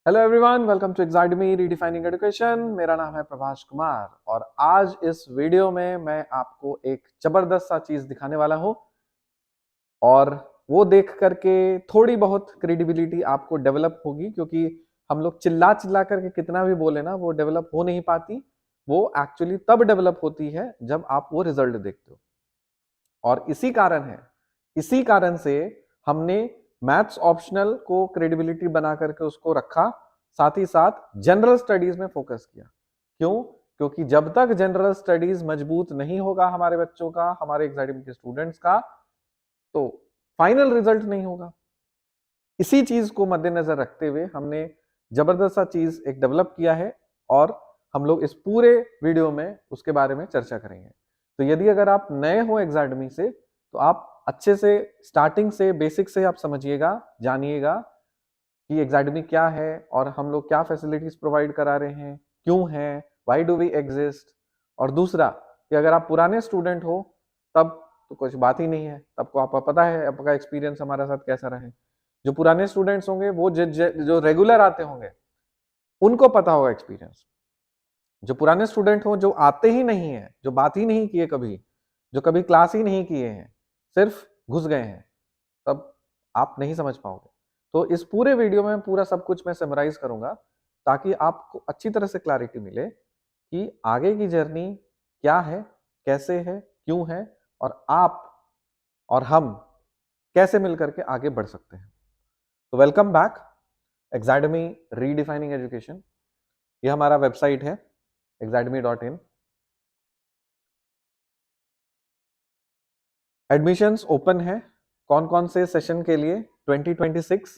Hello everyone, welcome to Exadmy redefining education. मेरा नाम है प्रभाष कुमार और आज इस वीडियो में मैं आपको एक जबरदस्त सा चीज दिखाने वाला हूं और वो देख करके थोड़ी बहुत क्रेडिबिलिटी आपको डेवलप होगी, क्योंकि हम लोग चिल्ला चिल्ला करके कितना भी बोले ना, वो डेवलप हो नहीं पाती। वो एक्चुअली तब डेवलप होती है जब आप वो रिजल्ट देखते हो। और इसी कारण से हमने मैथ्स ऑप्शनल को क्रेडिबिलिटी बना करके उसको रखा, साथ ही साथ जनरल स्टडीज में फोकस किया। क्यों? क्योंकि जब तक जनरल स्टडीज मजबूत नहीं होगा हमारे बच्चों का, हमारे एग्जाम के स्टूडेंट्स का, तो फाइनल रिजल्ट नहीं होगा। इसी चीज को मद्देनजर रखते हुए हमने जबरदस्त सा चीज एक डेवलप किया है और हम लोग इस पूरे वीडियो में उसके बारे में चर्चा करेंगे। तो यदि अगर आप नए हो एग्जाडमी से, तो आप अच्छे से स्टार्टिंग से बेसिक से आप समझिएगा, जानिएगा कि एग्जाडमी क्या है और हम लोग क्या फैसिलिटीज प्रोवाइड करा रहे हैं, क्यों है, व्हाई डू वी एग्जिस्ट। और दूसरा कि अगर आप पुराने स्टूडेंट हो तब तो कुछ बात ही नहीं है, तब को आपको पता है आपका एक्सपीरियंस हमारे साथ कैसा रहे। जो पुराने स्टूडेंट्स होंगे वो जो रेगुलर आते होंगे उनको पता होगा एक्सपीरियंस। जो पुराने स्टूडेंट हो, जो आते ही नहीं है, जो बात ही नहीं किए कभी, जो कभी क्लास ही नहीं किए हैं, सिर्फ घुस गए हैं, तब आप नहीं समझ पाओगे। तो इस पूरे वीडियो में पूरा सब कुछ मैं समराइज करूंगा ताकि आपको अच्छी तरह से क्लैरिटी मिले कि आगे की जर्नी क्या है, कैसे है, क्यों है, और आप और हम कैसे मिलकर के आगे बढ़ सकते हैं। तो वेलकम बैक एग्जाडमी रीडिफाइनिंग एजुकेशन। ये हमारा वेबसाइट है exadmi.in। एडमिशंस ओपन है कौन कौन से सेशन के लिए? 2026,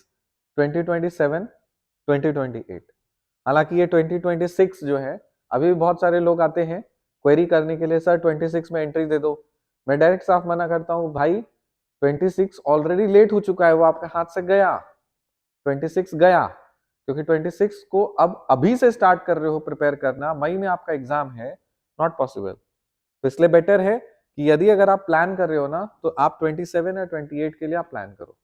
2027, 2028। हालांकि ये 2026 जो है, अभी भी बहुत सारे लोग आते हैं क्वेरी करने के लिए, सर 26 में एंट्री दे दो। मैं डायरेक्ट साफ मना करता हूँ, भाई 26 ऑलरेडी लेट हो चुका है, वो आपके हाथ से गया। 26 गया, क्योंकि 26 को अब अभी से स्टार्ट कर रहे हो प्रिपेयर करना, मई में आपका एग्जाम है, नॉट पॉसिबल। तो इसलिए बेटर है कि यदि अगर आप प्लान कर रहे हो ना, तो आप 27 या 28 के लिए आप प्लान करो।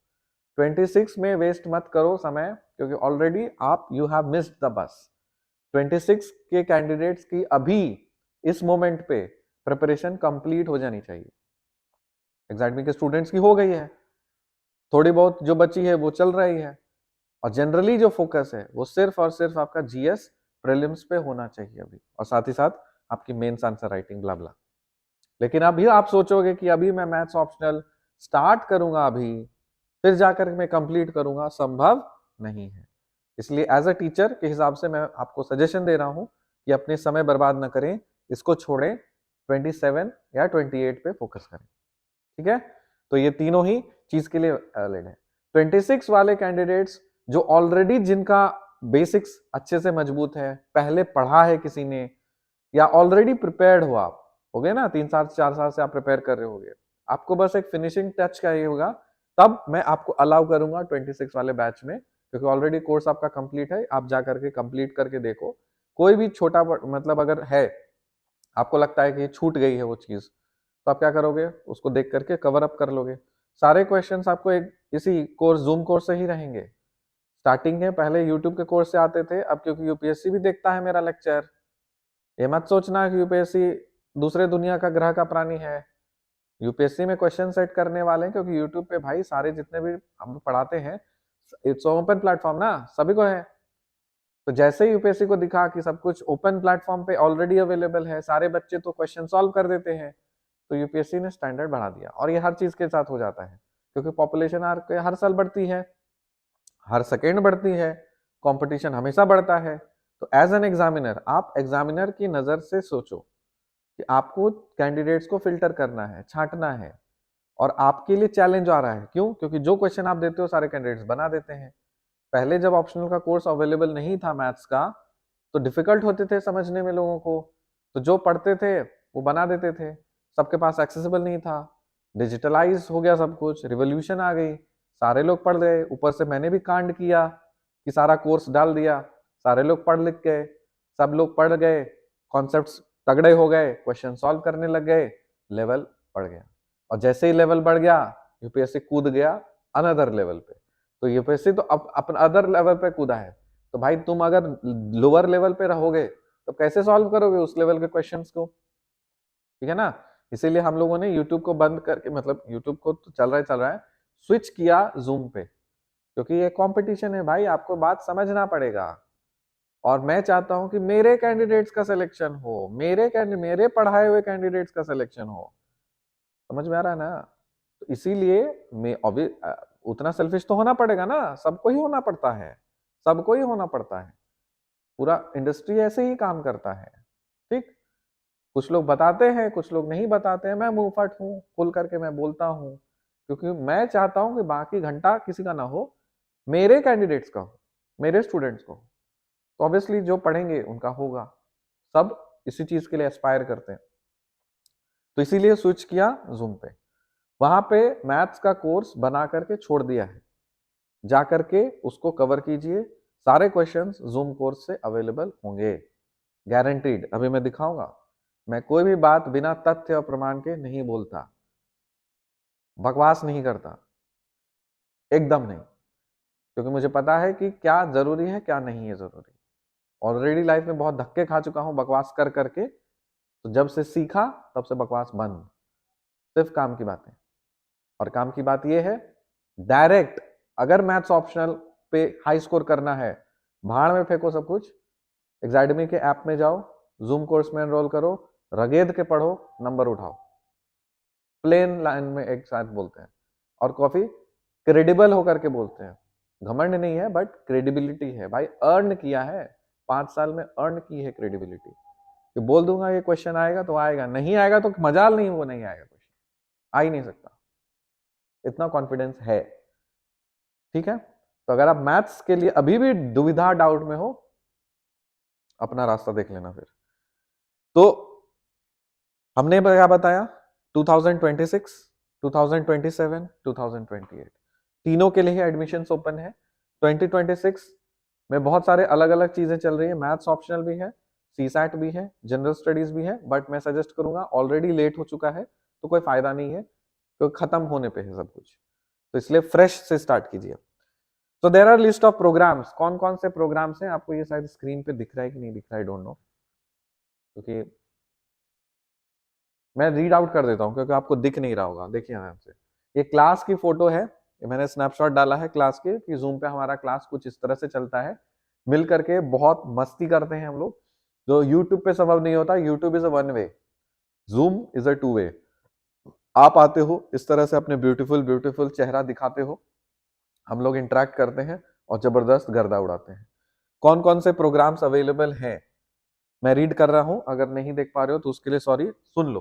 26 में वेस्ट मत करो समय, क्योंकि ऑलरेडी आप you have missed the bus. 26 के कैंडिडेट्स की अभी इस मोमेंट पे प्रिपरेशन कंप्लीट हो जानी चाहिए। एग्जाम के स्टूडेंट्स की हो गई है, थोड़ी बहुत जो बची है वो चल रही है, और जनरली जो फोकस है वो सिर्फ और सिर्फ आपका जीएस प्रीलिम्स पे होना चाहिए अभी, और साथ ही साथ आपकी मेंस आंसर राइटिंग ब्ला ब्ला। लेकिन अभी आप सोचोगे कि अभी मैं मैथ्स ऑप्शनल स्टार्ट करूंगा, अभी फिर जाकर मैं कंप्लीट करूंगा, संभव नहीं है। इसलिए एज अ टीचर के हिसाब से मैं आपको सजेशन दे रहा हूं कि अपने समय बर्बाद न करें, इसको छोड़ें, 27 या 28 पे फोकस करें। ठीक है? तो ये तीनों ही चीज के लिए वैलिड है। 26 वाले कैंडिडेट्स जो ऑलरेडी, जिनका बेसिक्स अच्छे से मजबूत है, पहले पढ़ा है किसी ने, या ऑलरेडी प्रिपेयर्ड हो, आप हो गए ना, 3 साल 4 साल से आप प्रिपेयर कर रहे होगे, आपको बस एक फिनिशिंग टच चाहिए होगा, तब मैं आपको अलाउ करूंगा 26 वाले बैच में, क्योंकि ऑलरेडी कोर्स आपका कंप्लीट है। आप जा करके कंप्लीट करके देखो, कोई भी छोटा मतलब अगर है, आपको लगता है कि छूट गई है वो चीज, तो आप क्या करोगे, उसको देख करके कवर अप कर लोगे। सारे क्वेश्चंस आपको एक इसी कोर्स, जूम कोर्स से ही रहेंगे। स्टार्टिंग है, पहले यूट्यूब के कोर्स से आते थे, अब क्योंकि यूपीएससी भी देखता है मेरा लेक्चर, ये मत सोचना कि यूपीएससी दूसरे दुनिया का ग्रह का प्राणी है। यूपीएससी में क्वेश्चन सेट करने वाले हैं, क्योंकि यूट्यूब पे भाई सारे जितने भी हम पढ़ाते हैं, इट्स ओपन प्लेटफॉर्म ना, सभी को है। तो जैसे ही यूपीएससी को दिखा कि सब कुछ ओपन प्लेटफॉर्म पे ऑलरेडी अवेलेबल है, सारे बच्चे तो क्वेश्चन सॉल्व कर देते हैं, तो यूपीएससी ने स्टैंडर्ड बढ़ा दिया। और ये हर चीज के साथ हो जाता है, क्योंकि पॉपुलेशन हर साल बढ़ती है, हर सेकेंड बढ़ती है, कंपटीशन हमेशा बढ़ता है। तो एज एन एग्जामिनर, आप एग्जामिनर की नजर से सोचो कि आपको कैंडिडेट्स को फिल्टर करना है, छांटना है, और आपके लिए चैलेंज आ रहा है। क्यों? क्योंकि जो क्वेश्चन आप देते हो सारे कैंडिडेट्स बना देते हैं। पहले जब ऑप्शनल का कोर्स अवेलेबल नहीं था मैथ्स का, तो डिफिकल्ट होते थे समझने में लोगों को, तो जो पढ़ते थे वो बना देते थे, सबके पास एक्सेसिबल नहीं था। डिजिटलाइज हो गया सब कुछ, रिवोल्यूशन आ गई, सारे लोग पढ़ गए। ऊपर से मैंने भी कांड किया कि सारा कोर्स डाल दिया, सारे लोग पढ़ लिख गए, सब लोग पढ़ गए, कॉन्सेप्ट्स तगड़े हो गए, क्वेश्चन सॉल्व करने लग गए, लेवल बढ़ गया। और जैसे ही लेवल बढ़ गया, यूपीएससी कूद गया अनदर लेवल पे। तो यूपीएससी तो अपन अदर लेवल पे कूदा है, तो भाई तुम अगर लोअर लेवल पे रहोगे तो कैसे सॉल्व करोगे उस लेवल के क्वेश्चंस को, ठीक है ना। इसीलिए हम लोगों ने यूट्यूब को बंद करके, मतलब यूट्यूब को तो चल रहा है, स्विच किया जूम पे, क्योंकि ये कंपटीशन है भाई, आपको बात समझना पड़ेगा। और मैं चाहता हूं कि मेरे कैंडिडेट्स का सिलेक्शन हो, मेरे पढ़ाए हुए कैंडिडेट्स का सिलेक्शन हो। समझ में आ रहा है ना। तो इसीलिए मैं उतना सेल्फिश तो होना पड़ेगा ना, सबको ही होना पड़ता है, सबको ही होना पड़ता है, पूरा इंडस्ट्री ऐसे ही काम करता है, ठीक। कुछ लोग बताते हैं, कुछ लोग नहीं बताते हैं, मैं मुंहफट हूँ, खुल करके मैं बोलता हूँ, क्योंकि मैं चाहता हूं कि बाकी घंटा किसी का ना हो, मेरे कैंडिडेट्स का हो, मेरे स्टूडेंट्स को। तो ऑब्वियसली जो पढ़ेंगे उनका होगा, सब इसी चीज के लिए एस्पायर करते हैं। तो इसीलिए स्विच किया जूम पे, वहां पे मैथ्स का कोर्स बना करके छोड़ दिया है, जा करके उसको कवर कीजिए, सारे क्वेश्चंस जूम कोर्स से अवेलेबल होंगे, गारंटीड। अभी मैं दिखाऊंगा, मैं कोई भी बात बिना तथ्य और प्रमाण के नहीं बोलता, बकवास नहीं करता, एकदम नहीं, क्योंकि मुझे पता है कि क्या जरूरी है क्या नहीं है जरूरी। ऑलरेडी लाइफ में बहुत धक्के खा चुका हूं बकवास कर करके, तो जब से सीखा तब से बकवास बंद, सिर्फ काम की बातें। और काम की बात यह है, डायरेक्ट अगर मैथ्स ऑप्शनल पे हाई स्कोर करना है, भाड़ में फेंको सब कुछ, एग्जाडमी के ऐप में जाओ, जूम कोर्स में एनरोल करो, रगेद के पढ़ो, नंबर उठाओ, प्लेन लाइन में एक साथ बोलते हैं। और काफी क्रेडिबल होकर के बोलते हैं, घमंड नहीं है बट क्रेडिबिलिटी है भाई, अर्न किया है, 5 साल में अर्न की है क्रेडिबिलिटी, कि बोल दूंगा ये क्वेश्चन आएगा तो आएगा, नहीं आएगा तो मजाल नहीं, वो नहीं आएगा क्वेश्चन, आ ही नहीं सकता, इतना कॉन्फिडेंस है, ठीक है। तो अगर आप मैथ्स के लिए अभी भी दुविधा डाउट में हो, अपना रास्ता देख लेना फिर। तो हमने क्या बताया, 2026, 2027, 2028 तीनों के लिए एडमिशन ओपन है। 2026 में बहुत सारे अलग अलग चीजें चल रही है, मैथ्स ऑप्शनल भी है, सीसैट भी है, जनरल स्टडीज भी है, बट मैं सजेस्ट करूंगा, ऑलरेडी लेट हो चुका है तो कोई फायदा नहीं है, क्योंकि खत्म होने पे है सब कुछ, तो इसलिए फ्रेश से स्टार्ट कीजिए। तो there are list of programmes, कौन कौन से प्रोग्राम्स हैं, आपको ये शायद स्क्रीन पे दिख रहा है कि नहीं दिख रहा है, डोंट नो, क्योंकि मैं रीड आउट कर देता हूं क्योंकि आपको दिख नहीं रहा होगा। देखिए यहाँ से, ये क्लास की फोटो है, ये मैंने स्नैपशॉट डाला है क्लास के, कि जूम पे हमारा क्लास कुछ इस तरह से चलता है, मिल करके बहुत मस्ती करते हैं हम लोग, जो यूट्यूब पे संभव नहीं होता। YouTube is a one way, zoom is a two way. आप आते हो इस तरह से अपने ब्यूटीफुल ब्यूटीफुल चेहरा दिखाते हो, हम लोग इंटरेक्ट करते हैं और जबरदस्त गर्दा उड़ाते हैं। कौन कौन से प्रोग्राम्स अवेलेबल हैं मैं रीड कर रहा हूं, अगर नहीं देख पा रहे हो तो उसके लिए सॉरी, सुन लो,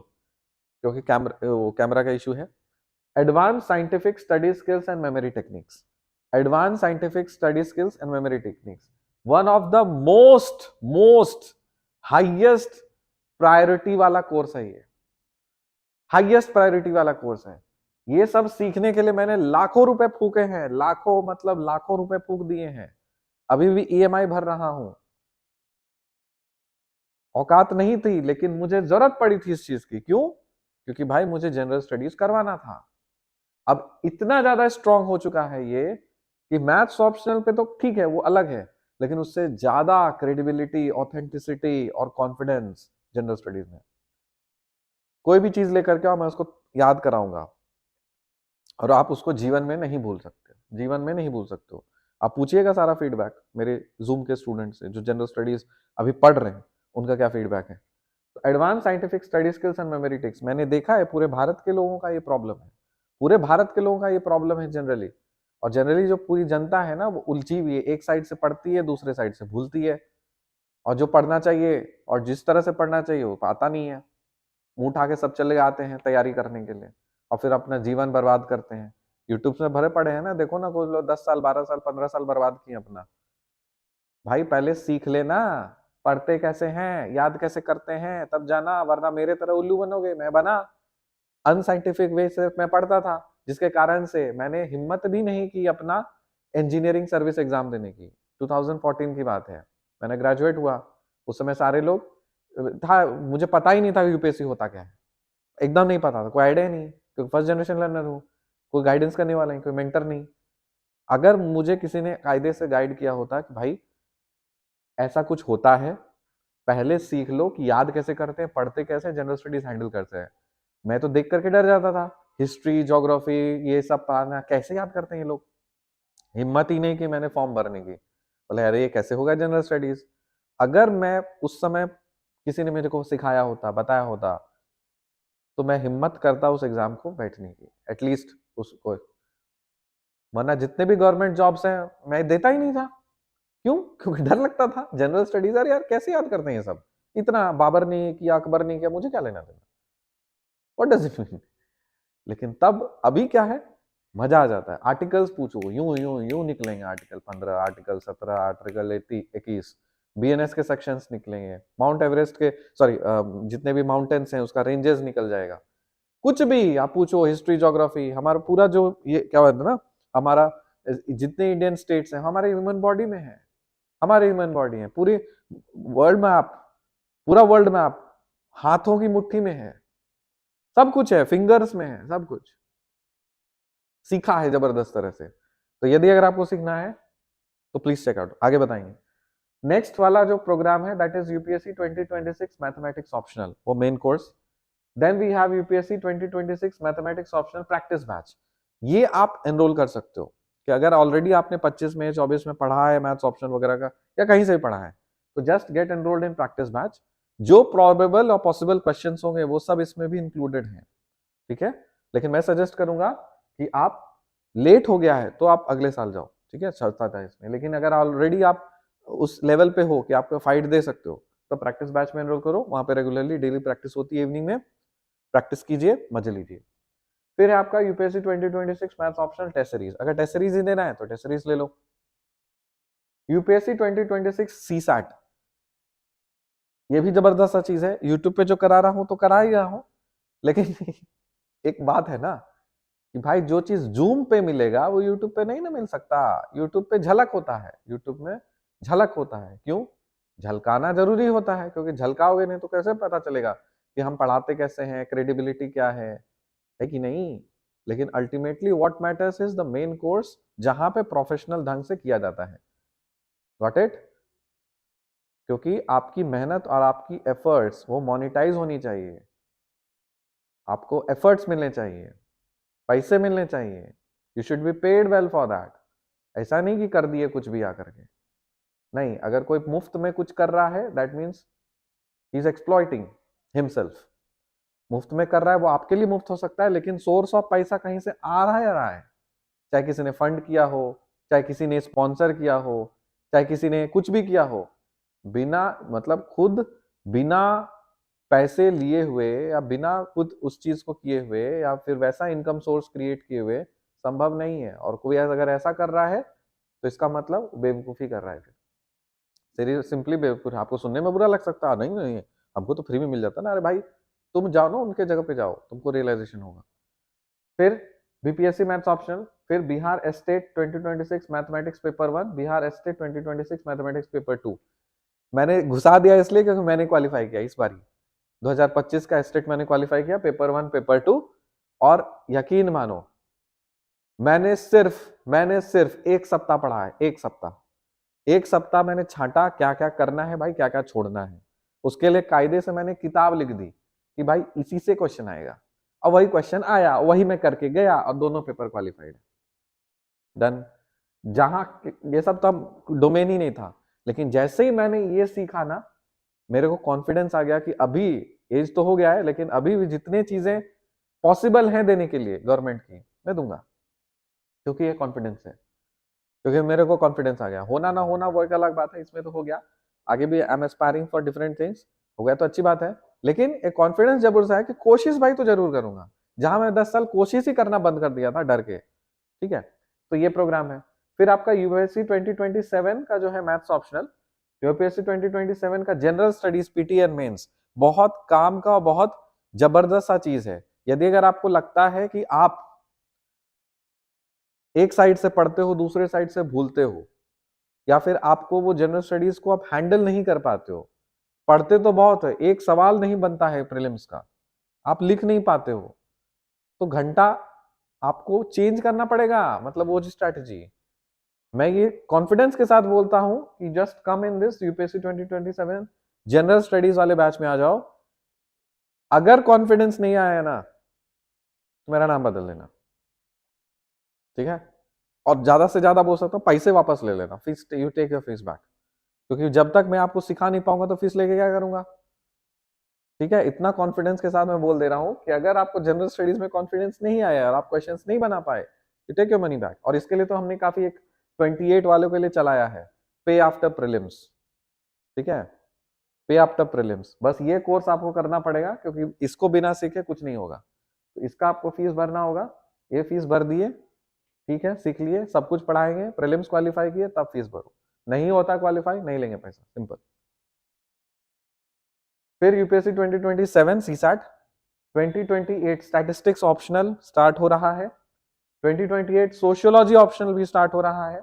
क्योंकि कैमरा का इशू है। Advance scientific study skills and memory techniques, advance scientific study skills and memory techniques, one of the most most highest priority वाला कोर्स है ये, हाईएस्ट प्रायोरिटी वाला कोर्स है। ये सब सीखने के लिए मैंने लाखों रुपए फूके हैं, लाखों मतलब लाखों रुपए फूक दिए हैं, अभी भी ईएमआई भर रहा हूं। औकात नहीं थी लेकिन मुझे जरूरत पड़ी थी इस चीज की, क्यों? क्योंकि भाई मुझे जनरल स्टडीज करवाना था। अब इतना ज्यादा स्ट्रांग हो चुका है ये कि मैथ्स ऑप्शनल पे तो ठीक है, वो अलग है, लेकिन उससे ज्यादा क्रेडिबिलिटी, ऑथेंटिसिटी और कॉन्फिडेंस जनरल स्टडीज में। कोई भी चीज लेकर के आओ, मैं उसको याद कराऊंगा और आप उसको जीवन में नहीं भूल सकते, जीवन में नहीं भूल सकते हो। आप पूछिएगा सारा फीडबैक मेरे जूम के स्टूडेंट से जो जनरल स्टडीज अभी पढ़ रहे हैं, उनका क्या फीडबैक है। तो advance scientific study skills and memory techniques, मैंने देखा है पूरे भारत के लोगों का ये प्रॉब्लम है, पूरे भारत के लोगों का ये प्रॉब्लम है जनरली। और जनरली जो पूरी जनता है ना, वो उलझी हुई है, एक साइड से पढ़ती है, दूसरे साइड से भूलती है, और जो पढ़ना चाहिए और जिस तरह से पढ़ना चाहिए वो आता नहीं है, मुंह उठा के सब चले आते हैं तैयारी करने के लिए और फिर अपना जीवन बर्बाद करते हैं। यूट्यूब में भरे पड़े हैं ना, देखो ना, कुछ लोग 10 साल 12 साल 15 साल बर्बाद किए अपना। भाई पहले सीख लेना, पढ़ते कैसे हैं, याद कैसे करते हैं, तब जाना, वरना मेरे तरह उल्लू बनोगे। मैं बना अनसाइंटिफिक वे से मैं पढ़ता था, जिसके कारण से मैंने हिम्मत भी नहीं की अपना इंजीनियरिंग सर्विस एग्जाम देने की। 2014 की बात है, मैंने ग्रेजुएट हुआ, उस समय सारे लोग था, मुझे पता ही नहीं था यूपीएससी होता क्या है, एकदम नहीं पता था, कोई आइडिया नहीं, क्योंकि फर्स्ट जनरेशन लर्नर हूँ, कोई गाइडेंस करने वाला नहीं, कोई मेंटर नहीं। अगर मुझे किसी ने कायदे से गाइड किया होता कि भाई ऐसा कुछ होता है, पहले सीख लो कि याद कैसे करते हैं, पढ़ते कैसे, जनरल स्टडीज हैंडल करते हैं। मैं तो देख करके डर जाता था, हिस्ट्री ज्योग्राफी ये सब पढ़ना कैसे याद करते हैं ये लोग। हिम्मत ही नहीं कि मैंने फॉर्म भरने की, बोले अरे ये कैसे होगा जनरल स्टडीज। अगर मैं उस समय किसी ने मेरे को सिखाया होता, बताया होता, तो मैं हिम्मत करता उस एग्जाम को बैठने की, एटलीस्ट उसको। वरना जितने भी गवर्नमेंट जॉब्स हैं मैं देता ही नहीं था। क्यों? क्योंकि डर लगता था। जनरल स्टडीज यार कैसे याद करते हैं ये सब, इतना बाबर ने किया, अकबर ने किया, मुझे क्या लेना देना, व्हाट डज इट मीन। लेकिन तब अभी क्या है, मजा आ जाता है। आर्टिकल्स पूछो, यूं यूं यूं निकलेंगे, आर्टिकल 15, आर्टिकल 17, आर्टिकल 21, बीएनएस के सेक्शंस निकलेंगे, माउंट एवरेस्ट के, सॉरी जितने भी माउंटेन्स हैं उसका रेंजेस निकल जाएगा। कुछ भी आप पूछो, हिस्ट्री ज्योग्राफी, हमारा पूरा जो ये क्या होता है ना, हमारा जितने इंडियन स्टेट्स हैं हमारे ह्यूमन बॉडी में है, हमारे ह्यूमन बॉडी है, पूरी वर्ल्ड मैप, पूरा वर्ल्ड मैप हाथों की मुट्ठी में है, सब कुछ है, फिंगर्स में है, सब कुछ सीखा है जबरदस्त तरह से। तो यदि अगर आपको सीखना है तो प्लीज चेक आउट, आगे बताएंगे। नेक्स्ट वाला जो प्रोग्राम है that is UPSC 2026 mathematics optional, वो main course. Then we have UPSC 2026 mathematics optional practice batch. ये आप एनरोल कर सकते हो कि अगर ऑलरेडी आपने 25 में 24 में पढ़ा है मैथ्स ऑप्शन वगैरह का, या कहीं से भी पढ़ा है, तो just get enrolled in practice batch. जो प्रोबेबल और पॉसिबल क्वेश्चंस होंगे वो सब इसमें भी इंक्लूडेड हैं, ठीक है। लेकिन मैं सजेस्ट करूंगा कि आप लेट हो गया है तो आप अगले साल जाओ, ठीक है, चलता था इसमें। लेकिन अगर ऑलरेडी आप उस लेवल पे हो कि आप फाइट दे सकते हो, तो प्रैक्टिस बैच में एनरोल करो। वहां पे रेगुलरली डेली प्रैक्टिस होती है, इवनिंग में प्रैक्टिस कीजिए, मजे लीजिए। फिर है आपका UPSC 2026 maths optional test series. अगर टेस्ट सीरीज ही देना है तो टेस्ट सीरीज ले लो। यूपीएससी 2026 सीसैट, ये भी जबरदस्त सा चीज है। यूट्यूब पे जो करा रहा हूं तो करा ही रहा हूं, लेकिन एक बात है ना कि भाई जो चीज जूम पे मिलेगा वो यूट्यूब पे नहीं ना मिल सकता। यूट्यूब पे झलक होता है, यूट्यूब में झलक होता है। क्यों? झलकाना जरूरी होता है, क्योंकि झलकाओगे नहीं तो कैसे पता चलेगा कि हम पढ़ाते कैसे हैं, क्रेडिबिलिटी क्या है कि नहीं। लेकिन ultimately what matters is the main course, जहां पे प्रोफेशनल ढंग से किया जाता है। Got it? क्योंकि आपकी मेहनत और आपकी एफर्ट्स वो मोनेटाइज होनी चाहिए, आपको एफर्ट्स मिलने चाहिए, पैसे मिलने चाहिए। You should be paid well for that. ऐसा नहीं कि कर दिए कुछ भी आकर के, नहीं। अगर कोई मुफ्त में कुछ कर रहा है that means he is exploiting himself. मुफ्त में कर रहा है वो आपके लिए मुफ्त हो सकता है, लेकिन सोर्स ऑफ पैसा कहीं से आ रहा है, आ रहा है। चाहे किसी ने फंड किया हो, चाहे किसी ने स्पॉन्सर किया हो, चाहे किसी ने कुछ भी किया हो, बिना मतलब खुद बिना पैसे लिए हुए या बिना खुद उस चीज को किए हुए या फिर वैसा इनकम सोर्स क्रिएट किए हुए संभव नहीं है। और कोई अगर ऐसा कर रहा है तो इसका मतलब बेवकूफी कर रहा है। फिर सिंपली बेवकूफ। आपको सुनने में बुरा लग सकता है, नहीं नहीं हमको तो फ्री में मिल जाता ना। अरे भाई तुम जाओ ना उनके जगह पे जाओ, तुमको रियलाइजेशन होगा। फिर बीपीएससी मैथ्स ऑप्शनल, फिर Bihar estate 2026 mathematics paper 1, Bihar estate 2026 mathematics paper 2। मैंने घुसा दिया इसलिए क्योंकि मैंने क्वालिफाई किया इस बार 2025 का एस्टेट मैंने क्वालिफाई किया, पेपर 1 पेपर 2। और यकीन मानो मैंने सिर्फ एक सप्ताह पढ़ा है, एक सप्ताह मैंने छांटा क्या क्या करना है भाई, क्या क्या छोड़ना है। उसके लिए कायदे से मैंने किताब लिख दी कि भाई इसी से क्वेश्चन आएगा, और वही क्वेश्चन आया, वही मैं करके गया और दोनों पेपर क्वालिफाइड। डन। जहां ये सब तब डोमेन ही नहीं था, लेकिन जैसे ही मैंने ये सीखा ना, मेरे को कॉन्फिडेंस आ गया कि अभी एज तो हो गया है, लेकिन अभी भी जितने चीजें पॉसिबल हैं देने के लिए गवर्नमेंट की, मैं दूंगा। क्योंकि ये कॉन्फिडेंस है, क्योंकि मेरे को कॉन्फिडेंस आ गया। होना ना होना वो एक अलग बात है, इसमें तो हो गया। आगे भी I am aspiring for different things, हो गया तो अच्छी बात है। लेकिन एक कॉन्फिडेंस जरूर सा है कि कोशिश भाई तो जरूर करूंगा, जहां मैं 10 साल कोशिश ही करना बंद कर दिया था डर के। ठीक है, तो ये प्रोग्राम है। फिर आपका यूपीएससी 2027 का जो है मैथ्स ऑप्शनल, यूपीएससी 2027 का general studies PT and mains, बहुत काम का, बहुत जबरदस्त सा चीज है। यदि अगर आपको लगता है कि आप एक साइड से पढ़ते हो, दूसरे साइड से भूलते हो, या फिर आपको वो जनरल स्टडीज को आप हैंडल नहीं कर पाते हो, पढ़ते तो बहुत है, एक सवाल नहीं बनता है प्रीलिम्स का, आप लिख नहीं पाते हो, तो घंटा आपको चेंज करना पड़ेगा, मतलब वो स्ट्रैटेजी। मैं ये कॉन्फिडेंस के साथ बोलता हूं कि just come in this UPSC 2027 general studies वाले बैच में आ जाओ। अगर कॉन्फिडेंस नहीं आया ना तो मेरा नाम बदल देना, ठीक है? और ज्यादा से ज्यादा बोल सकता हूँ पैसे वापस ले लेना, fees, you take your fees back, क्योंकि जब तक मैं आपको सिखा नहीं पाऊंगा तो फीस लेके क्या करूंगा, ठीक है? इतना कॉन्फिडेंस के साथ मैं बोल दे रहा हूँ कि अगर आपको जनरल स्टडीज में कॉन्फिडेंस नहीं आया और आप क्वेश्चंस नहीं बना पाए, you take your money back. और इसके लिए तो हमने काफी एक 28 वालों के लिए चलाया है, पे आफ्टर प्रीलिम्स, ठीक है? पे आफ्टर प्रीलिम्स, बस ये कोर्स आपको करना पड़ेगा, क्योंकि इसको बिना सीखे कुछ नहीं होगा। तो इसका आपको फीस भरना होगा, ये फीस भर दिए, ठीक है? सीख लिए, सब कुछ पढ़ाएंगे, प्रीलिम्स क्वालिफाई किए तब फीस भरो, नहीं होता क्वालिफाई नहीं लेंगे पैसा, सिंपल। फिर UPSC 2027 CSAT, 2028 statistics optional start हो रहा है, 2028 सोशियोलॉजी ऑप्शनल भी स्टार्ट हो रहा है,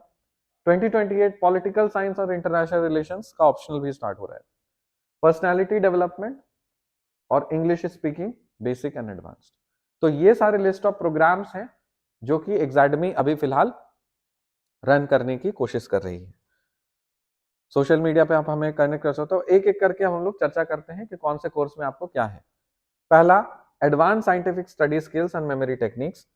2028 पॉलिटिकल साइंस और इंटरनेशनल रिलेशंस का ऑप्शनल भी स्टार्ट हो रहा है, पर्सनालिटी डेवलपमेंट और English speaking basic and advanced. तो ये सारे लिस्ट ऑफ प्रोग्राम्स हैं जो कि एग्जाडमी अभी फिलहाल रन करने की कोशिश कर रही है। सोशल मीडिया पे आप हमें कनेक्ट कर सकते हो, एक एक करके हम लोग चर्चा करते हैं कि कौन से कोर्स में आपको क्या है। पहला, advance scientific study skills and memory techniques.